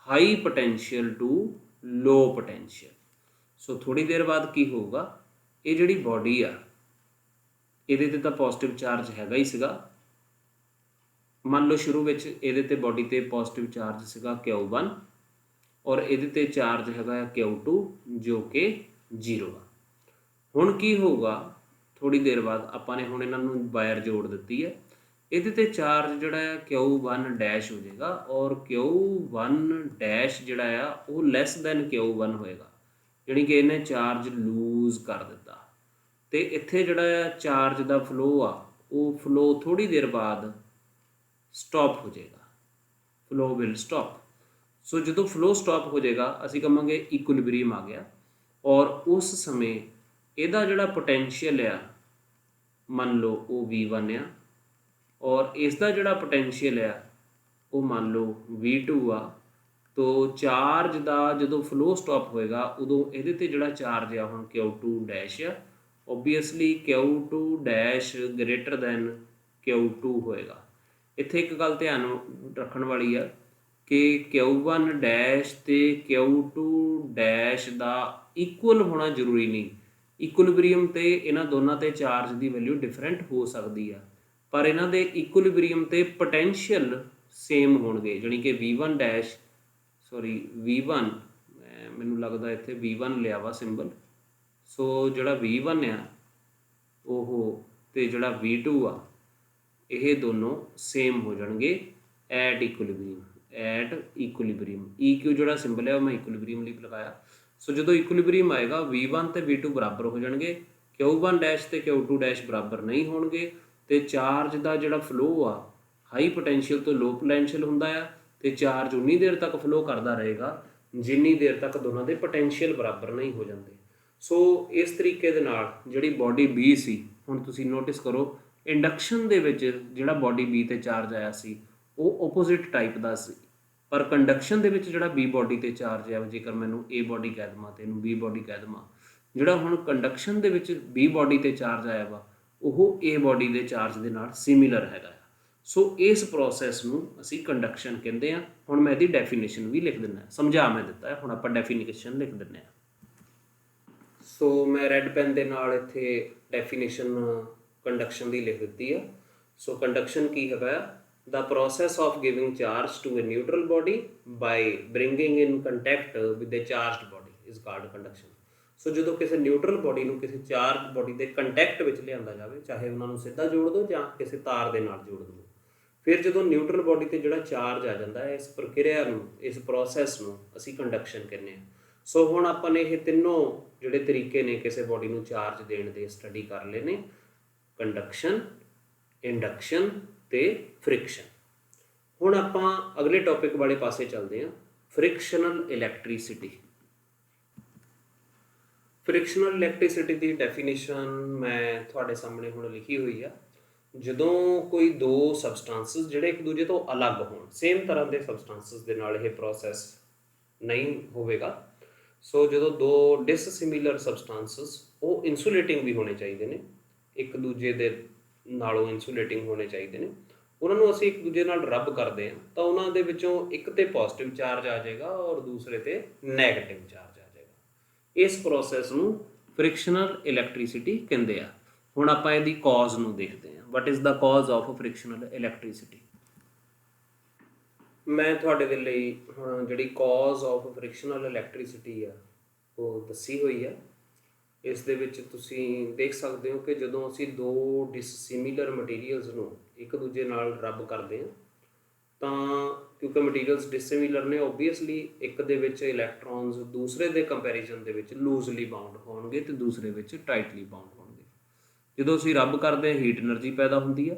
high potential to low potential. So ਥੋੜੀ ਦੇਰ ਬਾਅਦ ਕੀ ਹੋਊਗਾ, ਇਹ ਜਿਹੜੀ ਬਾਡੀ ਆ ਇਹਦੇ ਤੇ ਤਾਂ ਪੋਜ਼ਿਟਿਵ ਚਾਰਜ ਹੈਗਾ ਹੀ ਸੀਗਾ। ਮੰਨ ਲਓ ਸ਼ੁਰੂ ਵਿੱਚ ਇਹਦੇ ਤੇ ਬਾਡੀ ਤੇ ਪੋਜ਼ਿਟਿਵ ਚਾਰਜ ਸੀਗਾ Q1 ਔਰ ਇਹਦੇ ਤੇ ਚਾਰਜ ਹੈਗਾ Q2 ਜੋ ਕਿ 0 ਆ। ਹੁਣ ਕੀ ਹੋਊਗਾ, ਥੋੜੀ ਦੇਰ ਬਾਅਦ ਆਪਾਂ ਨੇ ਹੁਣ ਇਹਨਾਂ ਨੂੰ ਵਾਇਰ ਜੋੜ ਦਿੱਤੀ ਹੈ, ਇਹਦੇ ਤੇ ਚਾਰਜ ਜਿਹੜਾ ਆ Q1 ਡੈਸ਼ ਹੋ ਜਾਏਗਾ ਔਰ Q1 ਡੈਸ਼ ਜਿਹੜਾ ਆ ਉਹ ਲੈਸ ਦੈਨ Q1 ਹੋਏਗਾ, ਯਾਨੀ ਕਿ ਇਹਨੇ ਚਾਰਜ ਲੂਜ਼ ਕਰ ਦਿੱਤਾ। ਤੇ ਇੱਥੇ ਜਿਹੜਾ ਆ ਚਾਰਜ ਦਾ ਫਲੋ ਆ ਉਹ ਫਲੋ ਥੋੜੀ ਦੇਰ ਬਾਅਦ ਸਟਾਪ ਹੋ ਜਾਏਗਾ, ਫਲੋ ਵਿਲ ਸਟਾਪ। ਸੋ ਜਦੋਂ ਫਲੋ ਸਟਾਪ ਹੋ ਜਾਏਗਾ ਅਸੀਂ ਕਹਾਂਗੇ ਇਕੁਇਲਿਬਰੀਅਮ ਆ ਗਿਆ, ਔਰ ਉਸ ਸਮੇਂ ਇਹਦਾ ਜਿਹੜਾ ਪੋਟੈਂਸ਼ੀਅਲ ਆ ਮੰਨ ਲਓ ਉਹ V1 ਆ ਔਰ ਇਸ ਦਾ ਜਿਹੜਾ ਪੋਟੈਂਸ਼ੀਅਲ ਆ ਉਹ ਮੰਨ ਲਓ V2 ਆ। ਤੋ ਚਾਰਜ ਦਾ ਜਦੋਂ ਫਲੋ ਸਟਾਪ ਹੋਏਗਾ ਉਦੋਂ ਇਹਦੇ ਤੇ ਜਿਹੜਾ ਚਾਰਜ ਆ ਹੁਣ Q2 ਡੈਸ਼ ਆ, obviously Q2 dash greater then Q2 ਹੋਏਗਾ। ਇੱਥੇ ਇੱਕ ਗੱਲ ਧਿਆਨ ਰੱਖਣ ਵਾਲੀ ਆ ਕਿ Q1 ਡੈਸ਼ ਤੇ Q2 ਡੈਸ਼ ਦਾ ਇਕੁਅਲ ਹੋਣਾ ਜ਼ਰੂਰੀ ਨਹੀਂ। ਇਕੁਇਲਿਬਰੀਅਮ ਤੇ ਇਹਨਾਂ ਦੋਨਾਂ ਤੇ ਚਾਰਜ ਦੀ ਵੈਲਿਊ ਡਿਫਰੈਂਟ ਹੋ ਸਕਦੀ ਆ, ਪਰ ਇਹਨਾਂ ਦੇ ਇਕੁਇਲਿਬਰੀਅਮ ਤੇ ਪੋਟੈਂਸ਼ੀਅਲ ਸੇਮ ਹੋਣਗੇ, ਜਾਣੀ ਕਿ V1 ਡੈਸ਼ V1 ਮੈਨੂੰ ਲੱਗਦਾ ਇੱਥੇ V1 ਲਿਆ ਵਾ ਸਿੰਬਲ। ਸੋ ਜਿਹੜਾ V1 ਆ ਉਹ ਤੇ ਜਿਹੜਾ V2 ਆ ਇਹ ਦੋਨੋਂ ਸੇਮ ਹੋ ਜਾਣਗੇ ਐਟ ਇਕੁਇਲਿਬਰੀਅਮ। EQ ਜਿਹੜਾ ਸਿੰਬਲ ਹੈ ਉਹ ਮੈਂ ਇਕੁਇਲਿਬਰੀਅਮ ਲਈ ਲਗਾਇਆ। ਸੋ ਜਦੋਂ ਇਕੁਇਲਿਬਰੀਅਮ ਆਏਗਾ V1 ਤੇ V2 ਬਰਾਬਰ ਹੋ ਜਾਣਗੇ, Q1 ਡੈਸ਼ ਤੇ Q2 ਡੈਸ਼ ਬਰਾਬਰ ਨਹੀਂ ਹੋਣਗੇ ਤੇ ਚਾਰਜ ਦਾ ਜਿਹੜਾ ਫਲੋ ਆ ਹਾਈ ਪੋਟੈਂਸ਼ੀਅਲ ਤੋਂ ਲੋ ਪੋਟੈਂਸ਼ੀਅਲ ਹੁੰਦਾ ਆ ਤੇ ਚਾਰਜ ਉਨੀ ਦੇਰ ਤੱਕ ਫਲੋ ਕਰਦਾ ਰਹੇਗਾ ਜਿੰਨੀ ਦੇਰ ਤੱਕ ਦੋਨਾਂ ਦੇ ਪੋਟੈਂਸ਼ੀਅਲ ਬਰਾਬਰ ਨਹੀਂ ਹੋ ਜਾਂਦੇ। ਸੋ ਇਸ ਤਰੀਕੇ ਦੇ ਨਾਲ ਜਿਹੜੀ ਬਾਡੀ B ਸੀ, ਹੁਣ ਤੁਸੀਂ ਨੋਟਿਸ ਕਰੋ ਇੰਡਕਸ਼ਨ ਦੇ ਵਿੱਚ ਜਿਹੜਾ ਬਾਡੀ B ਤੇ ਚਾਰਜ ਆਇਆ ਸੀ ਉਹ ਓਪੋਜ਼ਿਟ ਟਾਈਪ ਦਾ ਸੀ, ਪਰ ਕੰਡਕਸ਼ਨ ਦੇ ਵਿੱਚ ਜਿਹੜਾ B ਬਾਡੀ ਤੇ ਚਾਰਜ ਆ, ਜੇਕਰ ਮੈਨੂੰ A ਬਾਡੀ ਕਹਿ ਦੇਵਾਂ ਤੇ ਇਹਨੂੰ B ਬਾਡੀ ਕਹਿ ਦੇਵਾਂ, ਜਿਹੜਾ ਹੁਣ ਕੰਡਕਸ਼ਨ ਦੇ ਵਿੱਚ B ਬਾਡੀ ਤੇ ਚਾਰਜ ਆਇਆ ਵਾ ਉਹ A ਬਾਡੀ ਦੇ ਚਾਰਜ ਦੇ ਨਾਲ ਸਿਮਿਲਰ ਹੈਗਾ। ਸੋ ਇਸ ਪ੍ਰੋਸੈਸ ਨੂੰ ਅਸੀਂ ਕੰਡਕਸ਼ਨ ਕਹਿੰਦੇ ਆ। ਹੁਣ ਮੈਂ ਇਹਦੀ ਡੈਫੀਨੇਸ਼ਨ ਵੀ ਲਿਖ ਦਿੰਦਾ, ਸਮਝਾ ਮੈਂ ਦਿੱਤਾ ਹੈ, ਹੁਣ ਆਪਾਂ ਡੈਫੀਨੇਸ਼ਨ ਲਿਖ ਦਿੰਦੇ ਆ। ਸੋ ਮੈਂ ਰੈੱਡ ਪੈਨ ਦੇ ਨਾਲ ਇੱਥੇ ਡੈਫੀਨੇਸ਼ਨ ਕੰਡਕਸ਼ਨ ਦੀ ਲਿਖ ਦਿੱਤੀ ਆ। ਸੋ ਕੰਡਕਸ਼ਨ ਕੀ ਹੈਗਾ, the process of giving charge to a neutral body by bringing in contact with a charged body is called conduction। ਸੋ ਜਦੋਂ ਕਿਸੇ ਨਿਊਟਰਲ ਬਾਡੀ ਨੂੰ ਕਿਸੇ ਚਾਰਜ ਬਾਡੀ ਦੇ ਕੰਟੈਕਟ ਵਿੱਚ ਲਿਆਂਦਾ ਜਾਵੇ, ਚਾਹੇ ਉਹਨਾਂ ਨੂੰ ਸਿੱਧਾ ਜੋੜ ਦਿਓ ਜਾਂ ਕਿਸੇ ਤਾਰ ਦੇ ਨਾਲ ਜੋੜ ਦਿਓ, ਫਿਰ ਜਦੋਂ ਨਿਊਟਰਲ ਬਾਡੀ ਤੇ ਜਿਹੜਾ ਚਾਰਜ ਆ ਜਾਂਦਾ ਹੈ, ਇਸ ਪ੍ਰਕਿਰਿਆ ਨੂੰ, ਇਸ ਪ੍ਰੋਸੈਸ ਨੂੰ ਅਸੀਂ ਕੰਡਕਸ਼ਨ ਕਹਿੰਦੇ ਹਾਂ। ਸੋ ਹੁਣ ਆਪਾਂ ਨੇ ਇਹ ਤਿੰਨੋਂ ਜਿਹੜੇ ਤਰੀਕੇ ਨੇ ਕਿਸੇ ਬੋਡੀ ਨੂੰ ਚਾਰਜ ਦੇਣ ਦੇ ਸਟੱਡੀ ਕਰ ਲਏ ਨੇ, ਕੰਡਕਸ਼ਨ, ਇੰਡਕਸ਼ਨ ਤੇ ਫ੍ਰਿਕਸ਼ਨ। ਹੁਣ ਆਪਾਂ ਅਗਲੇ ਟੌਪਿਕ ਵਾਲੇ ਪਾਸੇ ਚੱਲਦੇ ਹਾਂ, ਫ੍ਰਿਕਸ਼ਨਲ ਇਲੈਕਟ੍ਰੀਸਿਟੀ। ਫ੍ਰਿਕਸ਼ਨਲ ਇਲੈਕਟ੍ਰੀਸਿਟੀ ਦੀ ਡੈਫੀਨੇਸ਼ਨ ਮੈਂ ਤੁਹਾਡੇ ਸਾਹਮਣੇ ਹੁਣ ਲਿਖੀ ਹੋਈ ਆ। ਜਦੋਂ ਕੋਈ ਦੋ ਸਬਸਟੈਂਸਸ ਜਿਹੜੇ ਇੱਕ ਦੂਜੇ ਤੋਂ ਅਲੱਗ ਹੋਣ, ਸੇਮ ਤਰ੍ਹਾਂ ਦੇ ਸਬਸਟੈਂਸਸ ਦੇ ਨਾਲ ਇਹ ਪ੍ਰੋਸੈਸ ਨਹੀਂ ਹੋਵੇਗਾ। ਸੋ ਜਦੋਂ ਦੋ ਡਿਸਸਿਮਿਲਰ ਸਬਸਟੈਂਸਸ, ਉਹ ਇਨਸੂਲੇਟਿੰਗ ਵੀ ਹੋਣੇ ਚਾਹੀਦੇ ਨੇ, ਇੱਕ ਦੂਜੇ ਦੇ ਨਾਲੋਂ ਇਨਸੂਲੇਟਿੰਗ ਹੋਣੇ ਚਾਹੀਦੇ ਨੇ, ਉਹਨਾਂ ਨੂੰ ਅਸੀਂ ਇੱਕ ਦੂਜੇ ਨਾਲ ਰਬ ਕਰਦੇ ਹਾਂ ਤਾਂ ਉਹਨਾਂ ਦੇ ਵਿੱਚੋਂ ਇੱਕ ਤੇ ਪੋਜ਼ਿਟਿਵ ਚਾਰਜ ਆ ਜਾਏਗਾ ਔਰ ਦੂਸਰੇ ਤੇ ਨੈਗੇਟਿਵ ਚਾਰਜ ਆ ਜਾਏਗਾ। ਇਸ ਪ੍ਰੋਸੈਸ ਨੂੰ ਫ੍ਰਿਕਸ਼ਨਲ ਇਲੈਕਟ੍ਰੀਸਿਟੀ ਕਹਿੰਦੇ ਆ। ਹੁਣ ਆਪਾਂ ਇਹਦੀ ਕਾਜ਼ ਨੂੰ ਦੇਖਦੇ ਹਾਂ। What is the cause of frictional electricity. ਮੈਂ ਤੁਹਾਡੇ ਦੇ ਲਈ ਹੁਣ ਜਿਹੜੀ ਕਾਜ਼ ਆਫ ਫ੍ਰਿਕਸ਼ਨਲ ਇਲੈਕਟ੍ਰੀਸਿਟੀ ਆ ਉਹ ਦੱਸੀ ਹੋਈ ਆ। ਇਸ ਦੇ ਵਿੱਚ ਤੁਸੀਂ ਦੇਖ ਸਕਦੇ ਹੋ ਕਿ ਜਦੋਂ ਅਸੀਂ ਦੋ ਡਿਸਸਿਮਿਲਰ ਮਟੀਰੀਅਲਸ ਨੂੰ ਇੱਕ ਦੂਜੇ ਨਾਲ ਰਬ ਕਰਦੇ ਹਾਂ ਤਾਂ ਕਿਉਂਕਿ ਮਟੀਰੀਅਲਸ ਡਿਸਸਿਮਿਲਰ ਨੇ, ਓਬਵੀਅਸਲੀ ਇੱਕ ਦੇ ਵਿੱਚ ਇਲੈਕਟ੍ਰੋਨਸ ਦੂਸਰੇ ਦੇ ਕੰਪੈਰੀਜ਼ਨ ਦੇ ਵਿੱਚ ਲੂਜ਼ਲੀ ਬਾਉਂਡ ਹੋਣਗੇ ਤੇ ਦੂਸਰੇ ਵਿੱਚ ਟਾਈਟਲੀ ਬਾਉਂਡ ਹੋਣਗੇ। ਜਦੋਂ ਅਸੀਂ ਰਬ ਕਰਦੇ ਹਾਂ ਹੀਟ એનર્ਜੀ ਪੈਦਾ ਹੁੰਦੀ ਆ।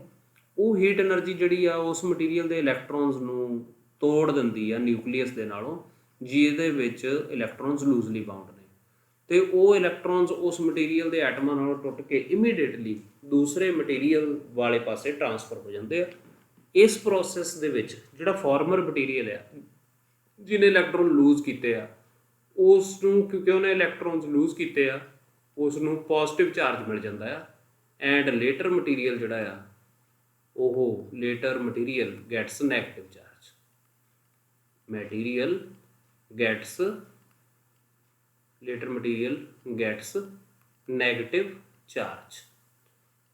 ਉਹ ਹੀਟ એનર્ਜੀ ਜਿਹੜੀ ਆ ਉਸ ਮਟੀਰੀਅਲ ਦੇ ਇਲੈਕਟ੍ਰੋਨਸ ਨੂੰ ਤੋੜ ਦਿੰਦੀ ਆ ਨਿਊਕਲੀਅਸ ਦੇ ਨਾਲੋਂ, ਜਿਹਦੇ ਵਿੱਚ ਇਲੈਕਟ੍ਰੋਨਸ ਲੂਜ਼ਲੀ ਬਾਉਂਡ ਨੇ, ਤੇ ਉਹ ਇਲੈਕਟ੍ਰੋਨਸ ਉਸ ਮਟੀਰੀਅਲ ਦੇ ਐਟਮਾਂ ਨਾਲੋਂ ਟੁੱਟ ਕੇ ਇਮੀਡੀਏਟਲੀ ਦੂਸਰੇ ਮਟੀਰੀਅਲ ਵਾਲੇ ਪਾਸੇ ਟਰਾਂਸਫਰ ਹੋ ਜਾਂਦੇ ਆ। ਇਸ ਪ੍ਰੋਸੈਸ ਦੇ ਵਿੱਚ ਜਿਹੜਾ ਫਾਰਮਰ ਮਟੀਰੀਅਲ ਆ ਜਿਹਨੇ ਇਲੈਕਟ੍ਰੋਨ ਲੂਜ਼ ਕੀਤੇ ਆ, ਉਸ ਨੂੰ ਕਿਉਂਕਿ ਉਹਨੇ ਇਲੈਕਟ੍ਰੋਨਸ ਲੂਜ਼ ਕੀਤੇ ਆ ਉਸ ਨੂੰ ਪੋਜ਼ਿਟਿਵ ਚਾਰਜ ਮਿਲ ਜਾਂਦਾ ਆ। ਐਂਡ ਲੇਟਰ ਮਟੀਰੀਅਲ ਜਿਹੜਾ ਆ ਉਹ later material gets negative charge. later material gets negative charge।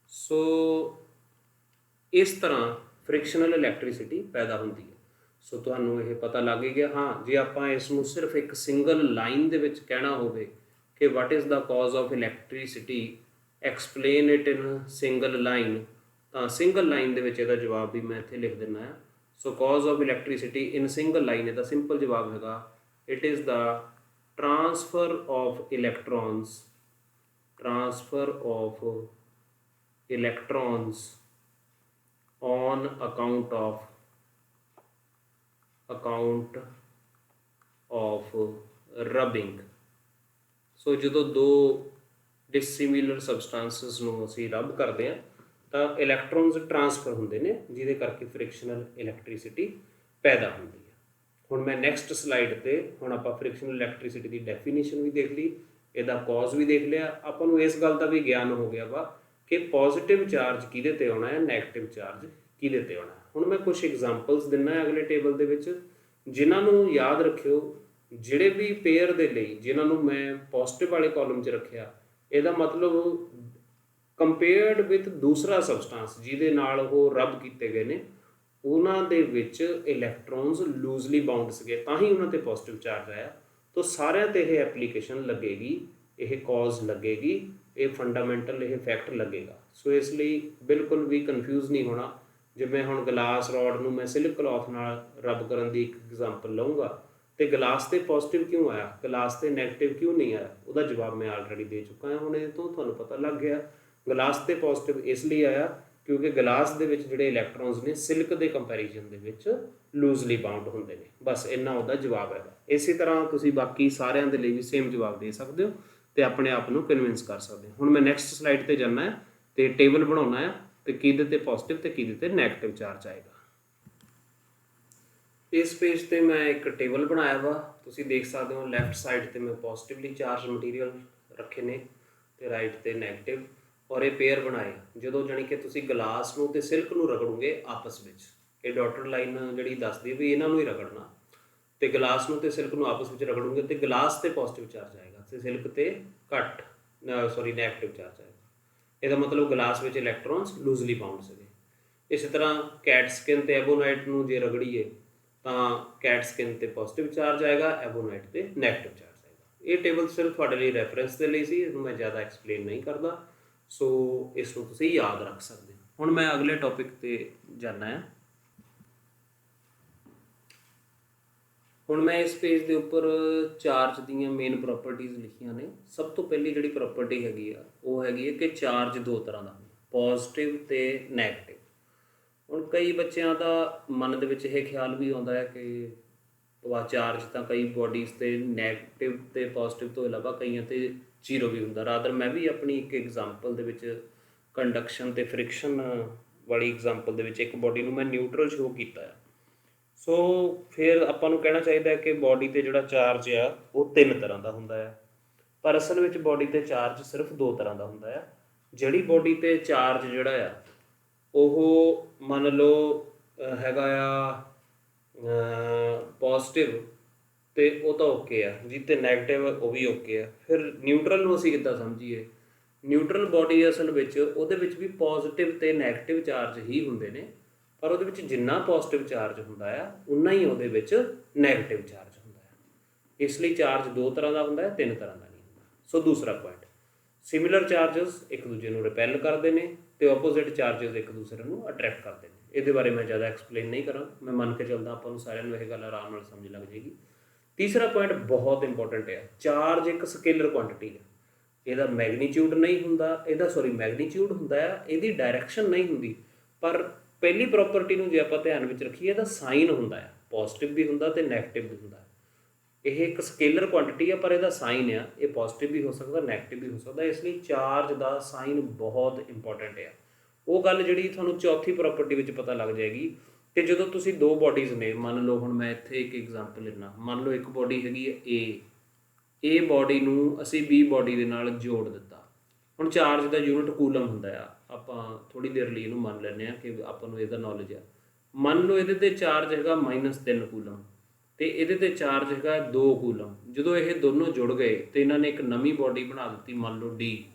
ਸੋ ਇਸ ਤਰ੍ਹਾਂ ਫ੍ਰਿਕਸ਼ਨਲ ਇਲੈਕਟ੍ਰੀਸਿਟੀ ਪੈਦਾ ਹੁੰਦੀ ਹੈ। ਸੋ ਤੁਹਾਨੂੰ ਇਹ ਪਤਾ ਲੱਗ ਹੀ ਗਿਆ। ਹਾਂ, ਜੇ ਆਪਾਂ ਇਸ ਨੂੰ ਸਿਰਫ ਇੱਕ ਸਿੰਗਲ ਲਾਈਨ ਦੇ ਵਿੱਚ ਕਹਿਣਾ ਹੋਵੇ ਕਿ ਵਾਟ is the cause of electricity, explain it in single line, ਤਾਂ ਸਿੰਗਲ ਲਾਈਨ ਦੇ ਵਿੱਚ ਇਹਦਾ ਜਵਾਬ ਵੀ ਮੈਂ ਇੱਥੇ ਲਿਖ ਦਿੰਦਾ ਹਾਂ। So cause of electricity in single line, ਇਹਦਾ ਸਿੰਪਲ ਜਵਾਬ ਹੈਗਾ it is the transfer of electrons on account of rubbing। So ਜਦੋਂ ਦੋ ਡਿਸਸਿਮਿਲਰ ਸਬਸਟੈਂਸਸ ਨੂੰ ਅਸੀਂ ਰਬ ਕਰਦੇ ਹਾਂ ਤਾਂ ਇਲੈਕਟ੍ਰੋਨਸ ਟਰਾਂਸਫਰ ਹੁੰਦੇ ਨੇ, ਜਿਹਦੇ ਕਰਕੇ ਫ੍ਰਿਕਸ਼ਨਲ ਇਲੈਕਟ੍ਰੀਸਿਟੀ ਪੈਦਾ ਹੁੰਦੀ ਹੈ। ਹੁਣ ਮੈਂ ਨੈਕਸਟ ਸਲਾਈਡ ਤੇ ਹੁਣ ਆਪਾਂ ਫ੍ਰਿਕਸ਼ਨਲ ਇਲੈਕਟ੍ਰੀਸਿਟੀ ਦੀ ਡੈਫੀਨੇਸ਼ਨ ਵੀ ਦੇਖ ਲਈ, ਇਹਦਾ ਕਾਜ਼ ਵੀ ਦੇਖ ਲਿਆ। ਆਪਾਂ ਨੂੰ ਇਸ ਗੱਲ ਦਾ ਵੀ ਗਿਆਨ ਹੋ ਗਿਆ ਵਾ ਕਿ ਪੋਜ਼ਿਟਿਵ ਚਾਰਜ ਕਿਹਦੇ ਤੇ ਆਉਣਾ ਹੈ, ਨੈਗੇਟਿਵ ਚਾਰਜ ਕਿਹਦੇ ਤੇ ਆਉਣਾ ਹੈ। ਹੁਣ ਮੈਂ ਕੁਝ ਐਗਜ਼ਾਮਪਲਸ ਦਿੰਦਾ ਹੈ ਅਗਲੇ ਟੇਬਲ ਦੇ ਵਿੱਚ, ਜਿਨ੍ਹਾਂ ਨੂੰ ਯਾਦ ਰੱਖਿਓ। ਜਿਹੜੇ ਵੀ ਪੇਅਰ ਦੇ ਲਈ ਜਿਨ੍ਹਾਂ ਨੂੰ ਮੈਂ ਪੋਜ਼ਿਟਿਵ ਵਾਲੇ ਕਾਲਮ 'ਚ ਰੱਖਿਆ, ਇਹਦਾ ਮਤਲਬ ਕੰਪੇਅਰਡ ਵਿਦ ਦੂਸਰਾ ਸਬਸਟੈਂਸ ਜਿਹਦੇ ਨਾਲ ਉਹ ਰਬ ਕੀਤੇ ਗਏ ਨੇ, ਉਹਨਾਂ ਦੇ ਵਿੱਚ ਇਲੈਕਟ੍ਰੋਨਸ ਲੂਜ਼ਲੀ ਬਾਉਂਡ ਸੀਗੇ, ਤਾਂ ਹੀ ਉਹਨਾਂ 'ਤੇ ਪੋਜ਼ਿਟਿਵ ਚਾਰਜ ਆਇਆ। ਤਾਂ ਸਾਰਿਆਂ 'ਤੇ ਇਹ ਐਪਲੀਕੇਸ਼ਨ ਲੱਗੇਗੀ, ਇਹ ਕਾਜ਼ ਲੱਗੇਗੀ, ਇਹ ਫੰਡਾਮੈਂਟਲ ਇਹ ਫੈਕਟ ਲੱਗੇਗਾ। ਸੋ ਇਸ ਲਈ ਬਿਲਕੁਲ ਵੀ ਕਨਫਿਊਜ਼ ਨਹੀਂ ਹੋਣਾ। ਜਿਵੇਂ ਹੁਣ ਗਲਾਸ ਰੋਡ ਨੂੰ ਮੈਂ ਸਿਲਕ ਕਲੌਥ ਨਾਲ ਰਬ ਕਰਨ ਦੀ ਇੱਕ ਐਗਜ਼ਾਮਪਲ ਲਊਂਗਾ, ਅਤੇ ਗਲਾਸ 'ਤੇ ਪੋਜ਼ਿਟਿਵ ਕਿਉਂ ਆਇਆ, ਗਲਾਸ 'ਤੇ ਨੈਗੇਟਿਵ ਕਿਉਂ ਨਹੀਂ ਆਇਆ, ਉਹਦਾ ਜਵਾਬ ਮੈਂ ਆਲਰੇਡੀ ਦੇ ਚੁੱਕਾ ਹਾਂ। ਹੁਣ ਇਹ ਤੋਂ ਤੁਹਾਨੂੰ ਪਤਾ ਲੱਗ ਗਿਆ ਗਲਾਸ 'ਤੇ ਪੋਜ਼ਿਟਿਵ ਇਸ ਲਈ ਆਇਆ ਕਿਉਂਕਿ ਗਲਾਸ ਦੇ ਵਿੱਚ ਜਿਹੜੇ ਇਲੈਕਟ੍ਰੋਨਸ ਨੇ ਸਿਲਕ ਦੇ ਕੰਪੈਰੀਜ਼ਨ ਦੇ ਵਿੱਚ ਲੂਜ਼ਲੀ ਬਾਉਂਡ ਹੁੰਦੇ ਨੇ। ਬਸ ਇੰਨਾ ਉਹਦਾ ਜਵਾਬ ਹੈਗਾ। ਇਸੇ ਤਰ੍ਹਾਂ ਤੁਸੀਂ ਬਾਕੀ ਸਾਰਿਆਂ ਦੇ ਲਈ ਵੀ ਸੇਮ ਜਵਾਬ ਦੇ ਸਕਦੇ ਹੋ ਅਤੇ ਆਪਣੇ ਆਪ ਨੂੰ ਕਨਵਿੰਸ ਕਰ ਸਕਦੇ ਹੋ। ਹੁਣ ਮੈਂ ਨੈਕਸਟ ਸਲਾਈਡ 'ਤੇ ਜਾਣਾ ਹੈ ਅਤੇ ਟੇਬਲ ਬਣਾਉਣਾ ਹੈ ਅਤੇ ਕਿਹਦੇ 'ਤੇ ਪੋਜ਼ਿਟਿਵ ਅਤੇ ਕਿਹਦੇ 'ਤੇ ਨੈਗੇਟਿਵ ਚਾਰਜ ਆਏਗਾ। ਇਸ ਪੇਜ 'ਤੇ ਮੈਂ ਇੱਕ ਟੇਬਲ ਬਣਾਇਆ ਵਾ, ਤੁਸੀਂ ਦੇਖ ਸਕਦੇ ਹੋ। ਲੈਫਟ ਸਾਈਡ 'ਤੇ ਮੈਂ ਪੋਜ਼ਿਟਿਵਲੀ ਚਾਰਜ ਮਟੀਰੀਅਲ ਰੱਖੇ ਨੇ ਅਤੇ ਰਾਈਟ 'ਤੇ ਨੈਗੇਟਿਵ, ਔਰ ਇਹ ਪੇਅਰ ਬਣਾਏ। ਜਦੋਂ ਜਾਣੀ ਕਿ ਤੁਸੀਂ ਗਲਾਸ ਨੂੰ ਅਤੇ ਸਿਲਕ ਨੂੰ ਰਗੜੋਗੇ ਆਪਸ ਵਿੱਚ, ਇਹ ਡਾਟਡ ਲਾਈਨ ਜਿਹੜੀ ਦੱਸਦੀ ਵੀ ਇਹਨਾਂ ਨੂੰ ਹੀ ਰਗੜਨਾ, ਅਤੇ ਗਲਾਸ ਨੂੰ ਅਤੇ ਸਿਲਕ ਨੂੰ ਆਪਸ ਵਿੱਚ ਰਗੜੋਗੇ ਅਤੇ ਗਲਾਸ 'ਤੇ ਪੋਜ਼ਿਟਿਵ ਚਾਰਜ ਆਏਗਾ ਅਤੇ ਸਿਲਕ 'ਤੇ ਨੈਗੇਟਿਵ ਚਾਰਜ ਆਏਗਾ। ਇਹਦਾ ਮਤਲਬ ਗਲਾਸ ਵਿੱਚ ਇਲੈਕਟ੍ਰੋਨਸ ਲੂਜ਼ਲੀ ਬਾਉਂਡ ਸੀਗੇ। ਇਸੇ ਤਰ੍ਹਾਂ ਕੈਟ ਸਕਿਨ 'ਤੇ ਐਬੋਨਾਈਟ ਨੂੰ ਜੇ ਰਗੜੀਏ ਤਾਂ ਕੈਟ ਸਕਿਨ 'ਤੇ ਪੋਜ਼ਿਟਿਵ ਚਾਰਜ ਆਏਗਾ, ਐਬੋਨਾਈਟ 'ਤੇ ਨੈਗੇਟਿਵ ਚਾਰਜ ਆਏਗਾ। ਇਹ ਟੇਬਲ ਸਿਰਫ ਤੁਹਾਡੇ ਲਈ ਰੈਫਰੈਂਸ ਦੇ ਲਈ ਸੀ, ਇਹਨੂੰ ਮੈਂ ਜ਼ਿਆਦਾ ਐਕਸਪਲੇਨ ਨਹੀਂ ਕਰਦਾ। ਸੋ ਇਸ ਨੂੰ ਤੁਸੀਂ ਯਾਦ ਰੱਖ ਸਕਦੇ ਹੋ। ਹੁਣ ਮੈਂ ਅਗਲੇ ਟੌਪਿਕ 'ਤੇ ਜਾਣਾ ਹੈ। ਹੁਣ मैं इस पेज के उपर चार्ज दीयां मेन प्रॉपर्टीज़ लिखियां ने। सब तो पहली जिहड़ी प्रॉपर्टी हैगी आ वो हैगी है कि चार्ज दो तरह का पॉजिटिव ते नैगेटिव। ਹੁਣ ਕਈ ਬੱਚਿਆਂ ਦਾ ਮਨ ਦੇ ਵਿੱਚ ਇਹ ਖਿਆਲ ਵੀ ਆਉਂਦਾ ਹੈ ਕਿ ਵਾ ਚਾਰਜ ਤਾਂ ਕਈ ਬੋਡੀਜ਼ ਤੇ ਨੈਗੇਟਿਵ ਤੇ ਪੋਜ਼ਿਟਿਵ ਤੋਂ ਇਲਾਵਾ ਕਈਆਂ ਤੇ ਜ਼ੀਰੋ ਵੀ ਹੁੰਦਾ। ਰਾਦਰ ਮੈਂ ਵੀ ਆਪਣੀ ਇੱਕ ਐਗਜ਼ਾਮਪਲ ਦੇ ਵਿੱਚ ਕੰਡਕਸ਼ਨ ਤੇ ਫ੍ਰਿਕਸ਼ਨ ਵਾਲੀ ਐਗਜ਼ਾਮਪਲ ਦੇ ਵਿੱਚ ਇੱਕ ਬੋਡੀ ਨੂੰ ਮੈਂ ਨਿਊਟਰਲ ਸ਼ੋ ਕੀਤਾ ਹੈ। ਸੋ ਫਿਰ ਆਪਾਂ ਨੂੰ ਕਹਿਣਾ ਚਾਹੀਦਾ ਹੈ ਕਿ ਬੋਡੀ ਤੇ ਜਿਹੜਾ ਚਾਰਜ ਆ ਉਹ ਤਿੰਨ ਤਰ੍ਹਾਂ ਦਾ ਹੁੰਦਾ ਹੈ, ਪਰ ਅਸਲ ਵਿੱਚ ਬੋਡੀ ਤੇ ਚਾਰਜ ਸਿਰਫ ਦੋ ਤਰ੍ਹਾਂ ਦਾ ਹੁੰਦਾ ਆ। ਜਿਹੜੀ ਬੋਡੀ ਤੇ ਚਾਰਜ ਜਿਹੜਾ ਆ ਉਹ ਮੰਨ ਲਓ ਹੈਗਾ ਆ ਪੋਜ਼ਿਟਿਵ ਤੇ ਉਹ ਤਾਂ ਓਕੇ ਆ, ਜੀ ਤੇ ਨੈਗੇਟਿਵ ਉਹ ਵੀ ਓਕੇ ਆ। ਫਿਰ ਨਿਊਟਰਲ ਨੂੰ ਅਸੀਂ ਕਿੱਦਾਂ ਸਮਝੀਏ? ਨਿਊਟਰਲ ਬੋਡੀ ਅਸਲ ਵਿੱਚ ਉਹਦੇ ਵਿੱਚ ਵੀ ਪੋਜ਼ਿਟਿਵ ਤੇ ਨੈਗੇਟਿਵ ਚਾਰਜ ਹੀ ਹੁੰਦੇ ਨੇ, ਪਰ ਉਹਦੇ ਵਿੱਚ ਜਿੰਨਾ ਪੋਜ਼ਿਟਿਵ ਚਾਰਜ ਹੁੰਦਾ ਆ ਉਨਾ ਹੀ ਉਹਦੇ ਵਿੱਚ ਨੈਗੇਟਿਵ ਚਾਰਜ ਹੁੰਦਾ ਆ। ਇਸ ਲਈ ਚਾਰਜ ਦੋ ਤਰ੍ਹਾਂ ਦਾ ਹੁੰਦਾ ਹੈ, ਤਿੰਨ ਤਰ੍ਹਾਂ ਦਾ ਨਹੀਂ ਹੁੰਦਾ। ਸੋ ਦੂਸਰਾ ਪੁਆਇੰਟ, ਸਿਮਿਲਰ ਚਾਰਜਸ ਇੱਕ ਦੂਜੇ ਨੂੰ ਰਿਪੈਲ ਕਰਦੇ ਨੇ ਤੇ ਆਪੋਜ਼ਿਟ ਚਾਰਜਸ ਇੱਕ ਦੂਸਰੇ ਨੂੰ ਅਟਰੈਕਟ ਕਰਦੇ ਨੇ। ਇਹਦੇ ਬਾਰੇ ਮੈਂ ਜ਼ਿਆਦਾ ਐਕਸਪਲੇਨ ਨਹੀਂ ਕਰਾਂ, ਮੈਂ ਮੰਨ ਕੇ ਚੱਲਦਾ ਆਪਾਂ ਨੂੰ ਸਾਰਿਆਂ ਨੂੰ ਇਹ ਗੱਲ ਆਰਾਮ ਨਾਲ ਸਮਝ ਲੱਗ ਜਾਏਗੀ। ਤੀਸਰਾ ਪੁਆਇੰਟ ਬਹੁਤ ਇੰਪੋਰਟੈਂਟ ਹੈ। ਚਾਰਜ ਇੱਕ ਸਕੇਲਰ ਕੁਆਂਟਿਟੀ ਹੈ, ਇਹਦਾ ਮੈਗਨੀਟਿਊਡ ਨਹੀਂ ਹੁੰਦਾ, ਮੈਗਨੀਟਿਊਡ ਹੁੰਦਾ ਆ, ਇਹਦੀ ਡਾਇਰੈਕਸ਼ਨ ਨਹੀਂ ਹੁੰਦੀ। ਪਰ ਪਹਿਲੀ ਪ੍ਰੋਪਰਟੀ ਨੂੰ ਜੇ ਆਪਾਂ ਧਿਆਨ ਵਿੱਚ ਰੱਖੀਏ ਇਹਦਾ ਸਾਈਨ ਹੁੰਦਾ ਆ, ਪੋਜ਼ਿਟਿਵ ਵੀ ਹੁੰਦਾ ਤੇ ਨੈਗੇਟਿਵ ਵੀ ਹੁੰਦਾ। ਇਹ ਇੱਕ ਸਕੇਲਰ ਕੁਆਂਟਿਟੀ ਆ ਪਰ ਇਹਦਾ ਸਾਈਨ ਆ ਇਹ ਪੋਜ਼ਿਟਿਵ ਵੀ ਹੋ ਸਕਦਾ ਨੈਗੇਟਿਵ ਵੀ ਹੋ ਸਕਦਾ। ਇਸ ਲਈ ਚਾਰਜ ਦਾ ਸਾਈਨ ਬਹੁਤ ਇੰਪੋਰਟੈਂਟ ਆ। ਉਹ ਗੱਲ ਜਿਹੜੀ ਤੁਹਾਨੂੰ ਚੌਥੀ ਪ੍ਰੋਪਰਟੀ ਵਿੱਚ ਪਤਾ ਲੱਗ ਜਾਏਗੀ ਕਿ ਜਦੋਂ ਤੁਸੀਂ ਦੋ ਬੋਡੀਜ਼ ਨੇ, ਮੰਨ ਲਓ ਹੁਣ ਮੈਂ ਇੱਥੇ ਇੱਕ ਐਗਜ਼ਾਮਪਲ ਲੈਣਾ, ਮੰਨ ਲਓ ਇੱਕ ਬੋਡੀ ਹੈਗੀ ਹੈ ਏ ਬੋਡੀ ਨੂੰ ਅਸੀਂ ਬੀ ਬੋਡੀ ਦੇ ਨਾਲ ਜੋੜ ਦਿੱਤਾ। ਹੁਣ ਚਾਰਜ ਦਾ ਯੂਨਿਟ ਕੂਲਮ ਹੁੰਦਾ ਆ, ਆਪਾਂ ਥੋੜ੍ਹੀ ਦੇਰ ਲਈ ਇਹਨੂੰ ਮੰਨ ਲੈਂਦੇ ਹਾਂ ਕਿ ਆਪਾਂ ਨੂੰ ਇਹਦਾ ਨੌਲੇਜ ਆ। ਮੰਨ ਲਓ ਇਹਦੇ 'ਤੇ ਚਾਰਜ ਹੈਗਾ -3 ਕੂਲਮ ਤੇ ਇਹਦੇ 'ਤੇ ਚਾਰਜ ਹੈਗਾ 2 ਕੂਲਮ। ਜਦੋਂ ਇਹ ਦੋਨੋਂ ਜੁੜ ਗਏ ਤੇ ਇਹਨਾਂ ਨੇ ਇੱਕ ਨਵੀਂ ਬੋਡੀ ਬਣਾ ਦਿੱਤੀ, ਮੰਨ ਲਓ ਡੀ।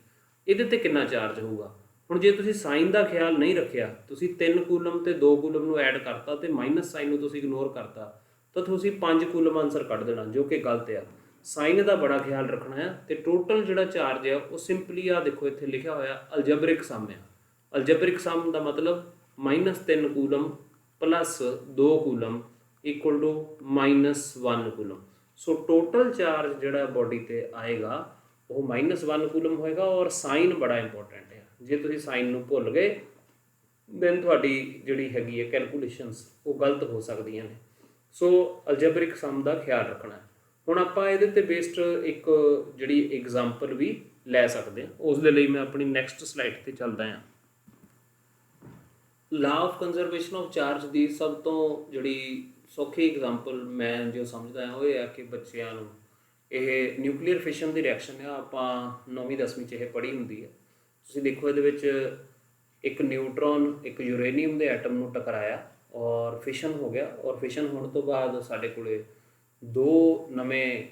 ਇਹਦੇ 'ਤੇ ਕਿੰਨਾ ਚਾਰਜ ਹੋਊਗਾ? ਹੁਣ ਜੇ ਤੁਸੀਂ ਸਾਈਨ ਦਾ ਖਿਆਲ ਨਹੀਂ ਰੱਖਿਆ, ਤੁਸੀਂ 3 ਕੂਲਮ ਤੇ 2 ਕੂਲਮ ਨੂੰ ਐਡ ਕਰਤਾ ਤੇ ਮਾਈਨਸ ਸਾਈਨ ਨੂੰ ਤੁਸੀਂ ਇਗਨੋਰ ਕਰਤਾ, ਤਾਂ ਤੁਸੀਂ 5 ਕੂਲਮ ਆਨਸਰ ਕੱਢ ਦੇਣਾ, ਜੋ ਕਿ ਗਲਤ ਆ। ਸਾਈਨ ਦਾ ਬੜਾ ਖਿਆਲ ਰੱਖਣਾ ਹੈ। ਤੇ ਟੋਟਲ ਜਿਹੜਾ ਚਾਰਜ ਆ ਉਹ ਸਿੰਪਲੀ ਆ ਦੇਖੋ ਇੱਥੇ ਲਿਖਿਆ ਹੋਇਆ ਅਲਜਬਰਿਕ ਸਮ ਆ। ਅਲਜਬਰਿਕ ਸਮ ਦਾ ਮਤਲਬ -3 coulomb plus 2 coulomb equal to -1 coulomb. So total charge ਜਿਹੜਾ ਬੋਡੀ ਤੇ ਆਏਗਾ ਉਹ -1 ਕੂਲਮ ਹੋਏਗਾ। ਔਰ ਸਾਈਨ ਬੜਾ ਇੰਪੋਰਟੈਂਟ ਹੈ, ਜੇ ਤੁਸੀਂ ਸਾਈਨ ਨੂੰ ਭੁੱਲ ਗਏ ਦੈਨ ਤੁਹਾਡੀ ਜਿਹੜੀ ਹੈਗੀ ਹੈ ਕੈਲਕੂਲੇਸ਼ਨਸ ਉਹ ਗਲਤ ਹੋ ਸਕਦੀਆਂ ਨੇ। ਸੋ ਅਲਜਬਰਿਕ ਸਮ ਦਾ ਖਿਆਲ ਰੱਖਣਾ ਹੈ। ਹੁਣ ਆਪਾਂ ਇਹਦੇ 'ਤੇ ਬੇਸਡ ਇੱਕ ਜਿਹੜੀ ਐਗਜ਼ਾਮਪਲ ਵੀ ਲੈ ਸਕਦੇ ਹਾਂ, ਉਸ ਦੇ ਲਈ ਮੈਂ ਆਪਣੀ ਨੈਕਸਟ ਸਲਾਈਡ 'ਤੇ ਚੱਲਦਾ ਹਾਂ। Law of conservation of charge ਦੀ ਸਭ ਤੋਂ ਜਿਹੜੀ ਸੌਖੀ ਐਗਜ਼ਾਮਪਲ ਮੈਂ ਜੋ ਸਮਝਦਾ ਹਾਂ ਉਹ ਇਹ ਹੈ ਕਿ ਬੱਚਿਆਂ ਨੂੰ ਇਹ ਨਿਊਕਲੀਅਰ ਫਿਸ਼ਨ ਦੀ ਰਿਐਕਸ਼ਨ ਆ, ਆਪਾਂ 9ਵੀਂ 10ਵੀਂ 'ਚ ਇਹ ਪੜ੍ਹੀ ਹੁੰਦੀ ਹੈ। ਤੁਸੀਂ ਦੇਖੋ ਇਹਦੇ ਵਿੱਚ ਇੱਕ ਨਿਊਟਰੋਨ ਇੱਕ ਯੂਰੇਨੀਅਮ ਦੇ ਐਟਮ ਨੂੰ ਟਕਰਾਇਆ ਔਰ ਫਿਸ਼ਨ ਹੋ ਗਿਆ, ਔਰ ਫਿਸ਼ਨ ਹੋਣ ਤੋਂ ਬਾਅਦ ਸਾਡੇ ਕੋਲੇ 2 ਨਵੇਂ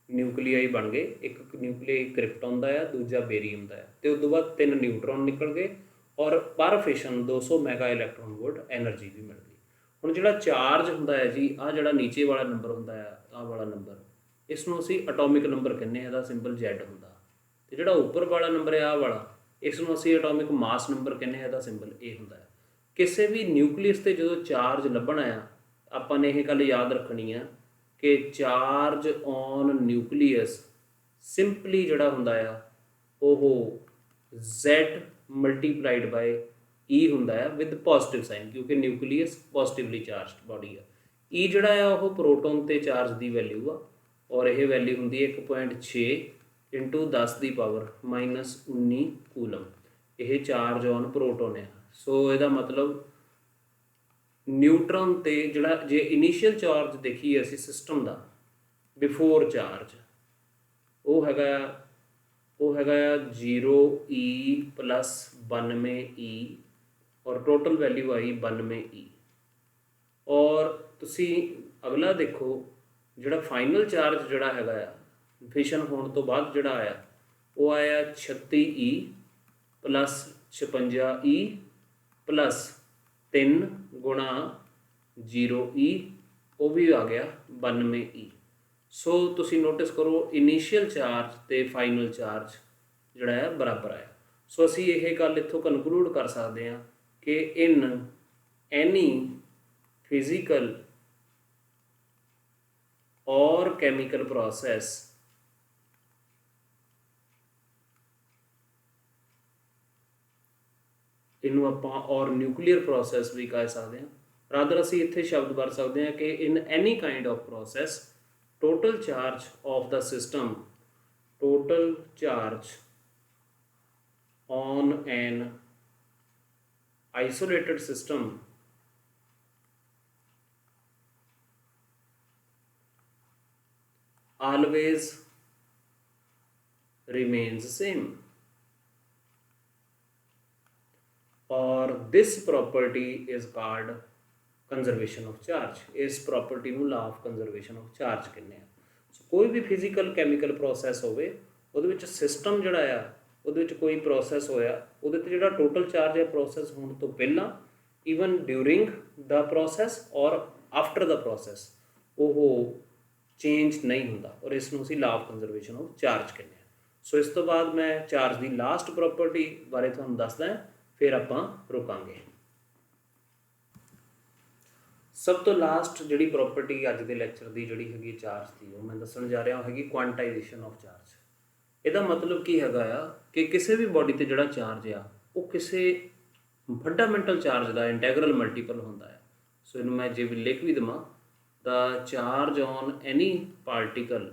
ਨਿਊਕਲੀਆਈ ਬਣ ਗਏ। ਇੱਕ ਨਿਊਕਲੀਆਈ ਕ੍ਰਿਪਟੋਨ ਦਾ ਆ, ਦੂਜਾ ਬੇਰੀਅਮ ਦਾ ਆ, ਤੇ ਉਸ ਤੋਂ ਬਾਅਦ 3 ਨਿਊਟਰੋਨ ਨਿਕਲ ਗਏ ਔਰ ਪਰ fashion 200 mega electron wallet energy ਵੀ ਮਿਲ ਗਈ। ਹੁਣ ਜਿਹੜਾ ਚਾਰਜ ਹੁੰਦਾ ਹੈ ਜੀ, ਆਹ ਜਿਹੜਾ ਨੀਚੇ ਵਾਲਾ ਨੰਬਰ ਹੁੰਦਾ ਆ, ਆਹ ਵਾਲਾ ਨੰਬਰ, ਇਸ ਨੂੰ ਅਸੀਂ ਅਟੋਮਿਕ ਨੰਬਰ ਕਹਿੰਦੇ ਹਾਂ, ਇਹਦਾ ਸਿੰਬਲ Z ਹੁੰਦਾ। ਤੇ ਜਿਹੜਾ ਉੱਪਰ ਵਾਲਾ ਨੰਬਰ ਹੈ ਆਹ ਵਾਲਾ, ਇਸ ਨੂੰ ਅਸੀਂ ਅਟੋਮਿਕ ਮਾਸ ਨੰਬਰ ਕਹਿੰਦੇ ਹਾਂ, ਇਹਦਾ ਸਿੰਬਲ A ਹੁੰਦਾ ਹੈ। ਕਿਸੇ ਵੀ ਨਿਊਕਲੀਅਸ 'ਤੇ ਜਦੋਂ ਚਾਰਜ ਲੱਭਣਾ ਆ, ਆਪਾਂ ਨੇ ਇਹ ਗੱਲ ਯਾਦ ਰੱਖਣੀ ਆ ਕਿ ਚਾਰਜ ਔਨ ਨਿਊਕਲੀਅਸ ਸਿੰਪਲੀ ਜਿਹੜਾ ਹੁੰਦਾ ਆ ਉਹ Z ਮਲਟੀਪਲਾਈਡ ਬਾਏ E ਹੁੰਦਾ ਹੈ ਵਿਦ ਪੋਜ਼ਿਟਿਵ ਸਾਈਨ, ਕਿਉਂਕਿ ਨਿਊਕਲੀਅਸ ਪੋਜ਼ਿਟਿਵਲੀ ਚਾਰਜਡ ਬੋਡੀ ਆ। E ਜਿਹੜਾ ਆ ਉਹ ਪ੍ਰੋਟੋਨ ਤੇ ਚਾਰਜ ਦੀ ਵੈਲਿਊ ਆ, ਔਰ ਇਹ ਵੈਲਿਊ ਹੁੰਦੀ ਹੈ 1.6 × 10⁻⁻19 ਕੂਲਮ। ਇਹ ਚਾਰਜ ਔਨ ਪ੍ਰੋਟੋਨ ਆ। ਸੋ ਇਹਦਾ ਮਤਲਬ ਨਿਊਟਰਨ ਤੇ ਜਿਹੜਾ ਜੇ ਇਨੀਸ਼ੀਅਲ ਚਾਰਜ ਦੇਖੀਏ ਅਸੀਂ ਸਿਸਟਮ ਦਾ ਬਿਫੋਰ ਚਾਰਜ, ਉਹ ਹੈਗਾ 0E + 92E ਔਰ ਟੋਟਲ ਵੈਲਿਊ ਆਈ 92E। ਔਰ ਤੁਸੀਂ ਅਗਲਾ ਦੇਖੋ ਜਿਹੜਾ ਫਾਈਨਲ ਚਾਰਜ ਜਿਹੜਾ ਹੈਗਾ ਆ ਫਿਸ਼ਨ ਹੋਣ ਤੋਂ ਬਾਅਦ ਜਿਹੜਾ ਆਇਆ ਉਹ ਆਇਆ 36E + 56E + 3 × 0E, ਉਹ ਵੀ ਆ ਗਿਆ 92E। ਸੋ ਤੁਸੀਂ ਨੋਟਿਸ ਕਰੋ ਇਨੀਸ਼ੀਅਲ ਚਾਰਜ ਤੇ ਫਾਈਨਲ ਚਾਰਜ ਜਿਹੜਾ ਹੈ ਬਰਾਬਰ ਆਇਆ। ਸੋ ਅਸੀਂ ਇਹ ਗੱਲ ਇੱਥੋਂ ਕਨਕਲੂਡ ਕਰ ਸਕਦੇ ਹਾਂ ਕਿ in any physical or chemical process ਇਹਨੂੰ ਆਪਾਂ ਔਰ ਨਿਊਕਲੀਅਰ ਪ੍ਰੋਸੈਸ ਵੀ ਕਹਿ ਸਕਦੇ ਹਾਂ। ਰਾਦਰ ਅਸੀਂ ਇੱਥੇ ਸ਼ਬਦ ਵਰਤ ਸਕਦੇ ਹਾਂ ਕਿ in any kind of process total charge of the system, total charge on an isolated system always remains same, or this property is called conservation of charge। इस property ਨੂੰ law of conservation of charge ਕਹਿੰਦੇ ਆ। ਸੋ ਕੋਈ ਵੀ physical chemical process ਹੋਵੇ ਉਹਦੇ ਵਿੱਚ system ਜਿਹੜਾ ਆ ਉਹਦੇ ਵਿੱਚ ਕੋਈ ਪ੍ਰੋਸੈਸ ਹੋਇਆ ਉਹਦੇ 'ਤੇ ਜਿਹੜਾ ਟੋਟਲ ਚਾਰਜ ਹੈ ਪ੍ਰੋਸੈਸ ਹੋਣ ਤੋਂ ਪਹਿਲਾਂ ਈਵਨ ਡਿਊਰਿੰਗ ਦਾ ਪ੍ਰੋਸੈਸ ਔਰ ਆਫਟਰ ਦਾ ਪ੍ਰੋਸੈਸ ਉਹ ਚੇਂਜ ਨਹੀਂ ਹੁੰਦਾ, ਔਰ ਇਸ ਨੂੰ ਅਸੀਂ law of conservation of charge ਕਹਿੰਦੇ ਹਾਂ। ਸੋ ਇਸ ਤੋਂ ਬਾਅਦ ਮੈਂ ਚਾਰਜ ਦੀ ਲਾਸਟ ਪ੍ਰੋਪਰਟੀ ਬਾਰੇ ਤੁਹਾਨੂੰ ਦੱਸਦਾ ਹਾਂ, ਫਿਰ ਆਪਾਂ ਰੁਕਾਂਗੇ। ਸਭ ਤੋਂ ਲਾਸਟ ਜਿਹੜੀ ਪ੍ਰੋਪਰਟੀ ਅੱਜ ਦੇ ਲੈਕਚਰ ਦੀ ਜਿਹੜੀ ਹੈਗੀ ਚਾਰਜ ਦੀ ਉਹ ਮੈਂ ਦੱਸਣ ਜਾ ਰਿਹਾ ਹੈਗੀ ਕੁਆਂਟਾਈਜੇਸ਼ਨ ਆਫ ਚਾਰਜ। ਇਹਦਾ ਮਤਲਬ ਕੀ ਹੈਗਾ ਆ ਕਿ ਕਿਸੇ ਵੀ ਬੋਡੀ 'ਤੇ ਜਿਹੜਾ ਚਾਰਜ ਆ ਉਹ ਕਿਸੇ ਫੰਡਾਮੈਂਟਲ ਚਾਰਜ ਦਾ ਇੰਟੈਗਰਲ ਮਲਟੀਪਲ ਹੁੰਦਾ ਹੈ। ਸੋ ਇਹਨੂੰ ਮੈਂ ਜੇ ਵੀ ਲਿਖ ਵੀ ਦੇਵਾਂ, the charge on any particle,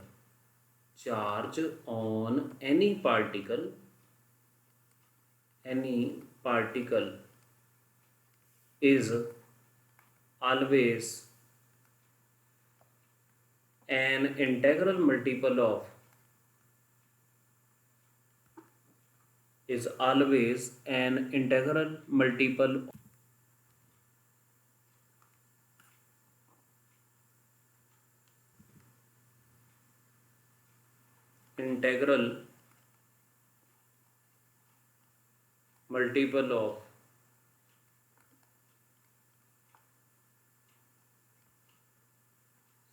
charge on any particle is always an integral multiple of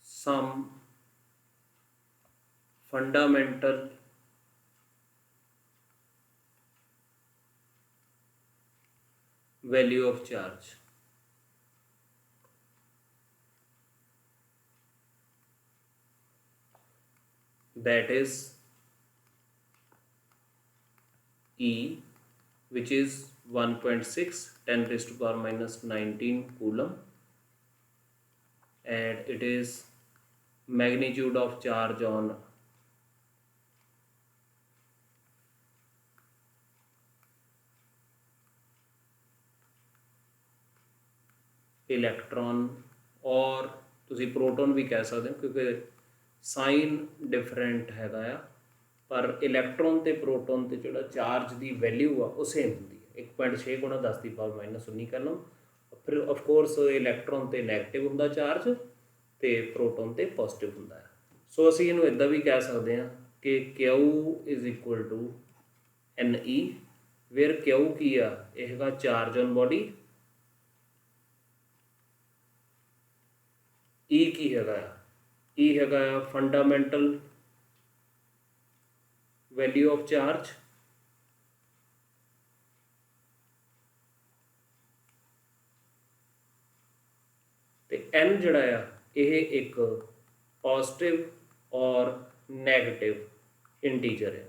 some fundamental value of charge। That is E, which is 1.6 10 raised to power minus 19 coulomb, and it is magnitude of charge on electron, और ਤੁਸੀਂ proton भी कह सकते हो क्योंकि sign different हैगा आ, पर electron ते प्रोटॉन ते जो चार्ज की वैल्यू आ वो सेम होंगी है 1.6 गुणा 10 की पावर माइनस 19 कलम। फिर ऑफकोर्स इलैक्ट्रॉन ते नैगेटिव होंदा चार्ज ते प्रोटॉन ते पॉजिटिव होंदा है। सो असी इनू इदा भी कह सकते हैं कि Q is equal to NE, where Q की आ यह हैगा चार्ज ऑन बॉडी, E की हैगा E हैगा फंडामेंटल वैल्यू ऑफ चार्ज, ते N जड़ा आ यह एक पॉजिटिव और नैगेटिव इंटीजर है,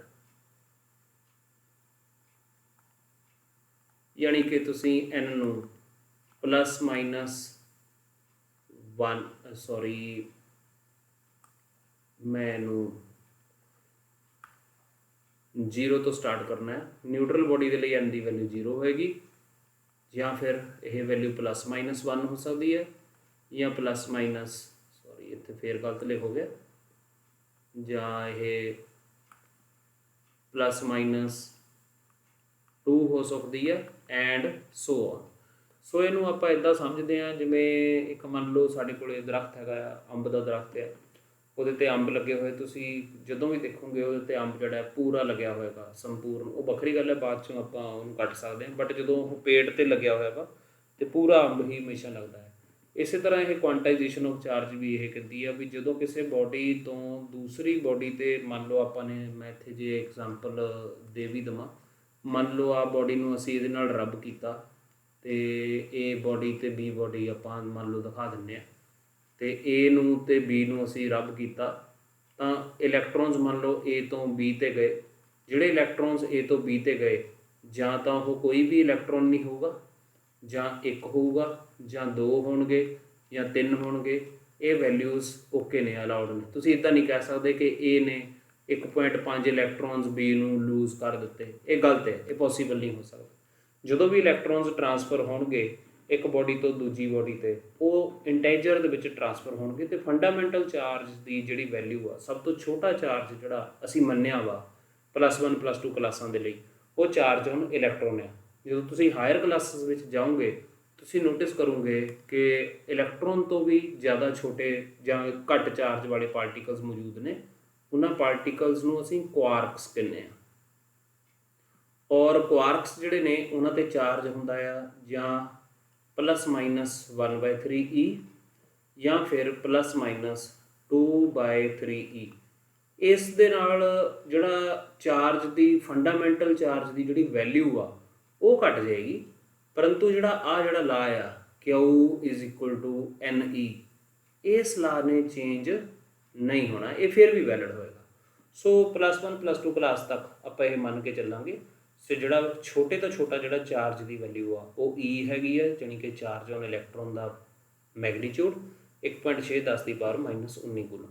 यानी कि तुसी N नू प्लस माइनस 1 सॉरी मैं जीरो तो स्टार्ट करना है। न्यूट्रल बॉडी के लिए N की वैल्यू 0 होएगी, या फिर यह वैल्यू प्लस माइनस 1 हो सकती है, या प्लस माइनस सॉरी इतने फिर गलत लिख हो गया, या यह प्लस माइनस 2 हो सकती है, एंड सो ऑन। सो इनू आप इदा समझते हैं जिमें एक मान लो साढ़े को दरख्त है, अंब का दरख्त है, वो अंब लगे हुए, तुसी जदों भी देखोगे वो अंब जोड़ा पूरा लग्या होएगा संपूर्ण, वो वक्री गल है, बाद चों आप कट सकते हैं, बट जो पेड़ पर लग्या होएगा तो पूरा अंब ही हमेशा लगता है। इस तरह यह क्वांटाइजेशन ऑफ चार्ज भी यह कहती है भी जो किसी बॉडी तो दूसरी बॉडी तो मान लो आपने, मैं इत्थे जे एग्जाम्पल दे भी देवां, मान लो आ बॉडी नूं असीं इहदे नाल रब कीता ते ए बॉडी ते बी बॉडी आपां मान लो दिखा दिंदे आ, ਤੇ A ਨੂੰ ਤੇ B ਨੂੰ ਅਸੀਂ ਰੱਬ ਕੀਤਾ ਤਾਂ ਇਲੈਕਟ੍ਰੋਨਸ ਮੰਨ ਲਓ A ਤੋਂ B ਤੇ ਗਏ। ਜਿਹੜੇ ਇਲੈਕਟ੍ਰੋਨਸ A ਤੋਂ B ਤੇ ਗਏ ਜਾਂ ਤਾਂ ਉਹ ਕੋਈ ਵੀ ਇਲੈਕਟ੍ਰੋਨ ਨਹੀਂ ਹੋਊਗਾ, ਜਾਂ ਇੱਕ ਹੋਊਗਾ, ਜਾਂ ਦੋ ਹੋਣਗੇ, ਜਾਂ ਤਿੰਨ ਹੋਣਗੇ। ਇਹ ਵੈਲਿਊਜ਼ ਓਕੇ ਨੇ, ਅਲਾਉਡ ਨੇ। ਤੁਸੀਂ ਇੱਦਾਂ ਨਹੀਂ ਕਹਿ ਸਕਦੇ ਕਿ A ਨੇ 1.5 ਇਲੈਕਟ੍ਰੋਨਸ B ਨੂੰ ਲੂਜ਼ ਕਰ ਦਿੱਤੇ। ਇਹ ਗਲਤ ਹੈ, ਇਹ ਪੋਸੀਬਲ ਨਹੀਂ ਹੋ ਸਕਦਾ। ਜਦੋਂ ਵੀ ਇਲੈਕਟ੍ਰੋਨਸ ਟਰਾਂਸਫਰ ਹੋਣਗੇ ਇੱਕ ਬੋਡੀ ਤੋਂ ਦੂਜੀ ਬੋਡੀ 'ਤੇ, ਉਹ ਇੰਟੈਜਰ ਦੇ ਵਿੱਚ ਟਰਾਂਸਫਰ ਹੋਣਗੇ ਅਤੇ ਫੰਡਾਮੈਂਟਲ ਚਾਰਜ ਦੀ ਜਿਹੜੀ ਵੈਲਿਊ ਆ, ਸਭ ਤੋਂ ਛੋਟਾ ਚਾਰਜ ਜਿਹੜਾ ਅਸੀਂ ਮੰਨਿਆ ਵਾ +1 +2 ਕਲਾਸਾਂ ਦੇ ਲਈ, ਉਹ ਚਾਰਜ ਹੁਣ ਇਲੈਕਟ੍ਰੋਨ ਆ। ਜਦੋਂ ਤੁਸੀਂ ਹਾਇਰ ਕਲਾਸਿਸ ਵਿੱਚ ਜਾਓਗੇ ਤੁਸੀਂ ਨੋਟਿਸ ਕਰੋਗੇ ਕਿ ਇਲੈਕਟ੍ਰੋਨ ਤੋਂ ਵੀ ਜ਼ਿਆਦਾ ਛੋਟੇ ਜਾਂ ਘੱਟ ਚਾਰਜ ਵਾਲੇ ਪਾਰਟੀਕਲਸ ਮੌਜੂਦ ਨੇ। ਉਹਨਾਂ ਪਾਰਟੀਕਲਸ ਨੂੰ ਅਸੀਂ ਕੁਆਰਕਸ ਕਹਿੰਦੇ ਹਾਂ। ਔਰ ਕੁਆਰਕਸ ਜਿਹੜੇ ਨੇ ਉਹਨਾਂ 'ਤੇ ਚਾਰਜ ਹੁੰਦਾ ਆ ਜਾਂ ±1/3e ਜਾਂ ਫਿਰ ±2/3e। ਇਸ ਦੇ ਨਾਲ ਜਿਹੜਾ ਚਾਰਜ ਦੀ ਫੰਡਾਮੈਂਟਲ ਚਾਰਜ ਦੀ ਜਿਹੜੀ ਵੈਲਿਊ ਆ ਉਹ ਘੱਟ ਜਾਏਗੀ, ਪਰੰਤੂ ਜਿਹੜਾ ਲਾ ਆ Q = NE, ਇਸ ਲਾ ਨੇ ਚੇਂਜ ਨਹੀਂ ਹੋਣਾ, ਇਹ ਫਿਰ ਵੀ ਵੈਲਿਡ ਹੋਏਗਾ। ਸੋ +1 +2 ਕਲਾਸ ਤੱਕ ਆਪਾਂ ਇਹ ਮੰਨ ਕੇ ਚੱਲਾਂਗੇ। ਸੋ ਜਿਹੜਾ ਛੋਟੇ ਤੋਂ ਛੋਟਾ ਜਿਹੜਾ ਚਾਰਜ ਦੀ ਵੈਲਿਊ ਆ ਉਹ E ਹੈਗੀ ਹੈ, ਜਾਣੀ ਕਿ charge on electron the ਮੈਗਨੀਚਿਊਡ 1.6 × 10⁻⁻19 coulomb.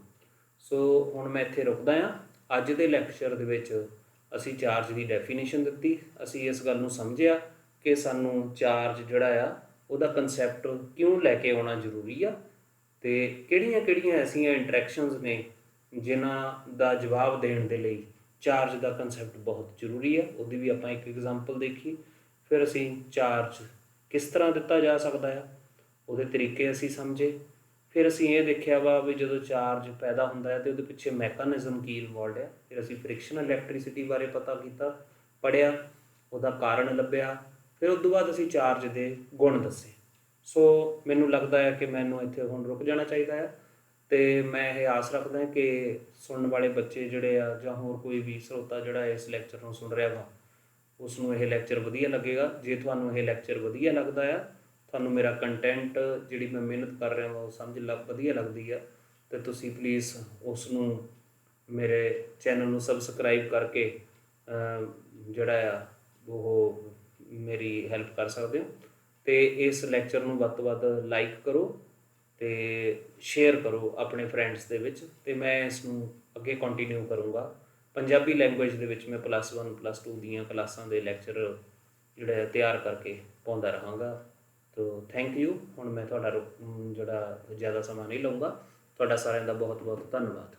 ਸੋ ਹੁਣ ਮੈਂ ਇੱਥੇ ਰੁਕਦਾ ਹਾਂ। ਅੱਜ ਦੇ ਲੈਕਚਰ ਦੇ ਵਿੱਚ ਅਸੀਂ ਚਾਰਜ ਦੀ ਡੈਫੀਨੇਸ਼ਨ ਦਿੱਤੀ। ਅਸੀਂ ਇਸ ਗੱਲ ਨੂੰ ਸਮਝਿਆ ਕਿ ਸਾਨੂੰ ਚਾਰਜ ਜਿਹੜਾ ਆ ਉਹਦਾ ਕੰਸੈਪਟ ਕਿਉਂ ਲੈ ਕੇ ਆਉਣਾ ਜ਼ਰੂਰੀ ਆ, ਅਤੇ ਕਿਹੜੀਆਂ ਐਸੀਆਂ ਇੰਟਰੈਕਸ਼ਨਸ ਨੇ ਜਿਨ੍ਹਾਂ ਦਾ ਜਵਾਬ ਦੇਣ ਦੇ ਲਈ ਚਾਰਜ ਦਾ ਕੰਸੈਪਟ ਬਹੁਤ ਜ਼ਰੂਰੀ ਆ। ਉਹਦੀ ਵੀ ਆਪਾਂ ਇੱਕ ਐਗਜ਼ਾਮਪਲ ਦੇਖੀ। ਫਿਰ ਅਸੀਂ ਚਾਰਜ ਕਿਸ ਤਰ੍ਹਾਂ ਦਿੱਤਾ ਜਾ ਸਕਦਾ ਆ, ਉਹਦੇ ਤਰੀਕੇ ਅਸੀਂ ਸਮਝੇ। ਫਿਰ ਅਸੀਂ ਇਹ ਦੇਖਿਆ ਵਾ ਵੀ ਜਦੋਂ ਚਾਰਜ ਪੈਦਾ ਹੁੰਦਾ ਹੈ ਅਤੇ ਉਹਦੇ ਪਿੱਛੇ ਮੈਕੈਨਿਜ਼ਮ ਕੀ ਇਨਵੋਲਵਡ ਹੈ। ਫਿਰ ਅਸੀਂ ਫ੍ਰਿਕਸ਼ਨ ਇਲੈਕਟ੍ਰੀਸਿਟੀ ਬਾਰੇ ਪਤਾ ਕੀਤਾ, ਪੜ੍ਹਿਆ, ਉਹਦਾ ਕਾਰਨ ਲੱਭਿਆ। ਫਿਰ ਉਸ ਤੋਂ ਬਾਅਦ ਅਸੀਂ ਚਾਰਜ ਦੇ ਗੁਣ ਦੱਸੇ। ਸੋ ਮੈਨੂੰ ਲੱਗਦਾ ਹੈ ਕਿ ਮੈਨੂੰ ਇੱਥੇ ਹੁਣ ਰੁਕ ਜਾਣਾ ਚਾਹੀਦਾ ਹੈ, ਅਤੇ ਮੈਂ ਇਹ ਆਸ ਰੱਖਦਾ ਕਿ ਸੁਣਨ ਵਾਲੇ ਬੱਚੇ ਜਿਹੜੇ ਆ ਜਾਂ ਹੋਰ ਕੋਈ ਵੀ ਸਰੋਤਾ ਜਿਹੜਾ ਇਸ ਲੈਕਚਰ ਨੂੰ ਸੁਣ ਰਿਹਾ ਵਾ, ਉਸ ਨੂੰ ਇਹ ਲੈਕਚਰ ਵਧੀਆ ਲੱਗੇਗਾ। ਜੇ ਤੁਹਾਨੂੰ ਇਹ ਲੈਕਚਰ ਵਧੀਆ ਲੱਗਦਾ ਆ, ਤੁਹਾਨੂੰ ਮੇਰਾ ਕੰਟੈਂਟ ਜਿਹੜੀ ਮੈਂ ਮਿਹਨਤ ਕਰ ਰਿਹਾ ਵਾ ਉਹ ਵਧੀਆ ਲੱਗਦੀ ਆ, ਅਤੇ ਤੁਸੀਂ ਪਲੀਜ਼ ਉਸ ਨੂੰ ਮੇਰੇ ਚੈਨਲ ਨੂੰ ਸਬਸਕ੍ਰਾਈਬ ਕਰਕੇ ਜਿਹੜਾ ਆ ਉਹ ਮੇਰੀ ਹੈਲਪ ਕਰ ਸਕਦੇ ਹੋ। ਅਤੇ ਇਸ ਲੈਕਚਰ ਨੂੰ ਵੱਧ ਤੋਂ ਵੱਧ ਲਾਈਕ ਕਰੋ ਅਤੇ ਸ਼ੇਅਰ ਕਰੋ ਆਪਣੇ ਫਰੈਂਡਸ ਦੇ ਵਿੱਚ, ਅਤੇ ਮੈਂ ਇਸ ਨੂੰ ਅੱਗੇ ਕੰਟੀਨਿਊ ਕਰੂੰਗਾ। ਪੰਜਾਬੀ ਲੈਂਗੁਏਜ ਦੇ ਵਿੱਚ ਮੈਂ +1 +2 ਦੀਆਂ ਕਲਾਸਾਂ ਦੇ ਲੈਕਚਰ ਜਿਹੜੇ ਤਿਆਰ ਕਰਕੇ ਪਾਉਂਦਾ ਰਹਾਂਗਾ। ਤੋ ਥੈਂਕ ਯੂ। ਹੁਣ ਮੈਂ ਤੁਹਾਡਾ ਜਿਹੜਾ ਜ਼ਿਆਦਾ ਸਮਾਂ ਨਹੀਂ ਲਊਂਗਾ। ਤੁਹਾਡਾ ਸਾਰਿਆਂ ਦਾ ਬਹੁਤ ਬਹੁਤ ਧੰਨਵਾਦ।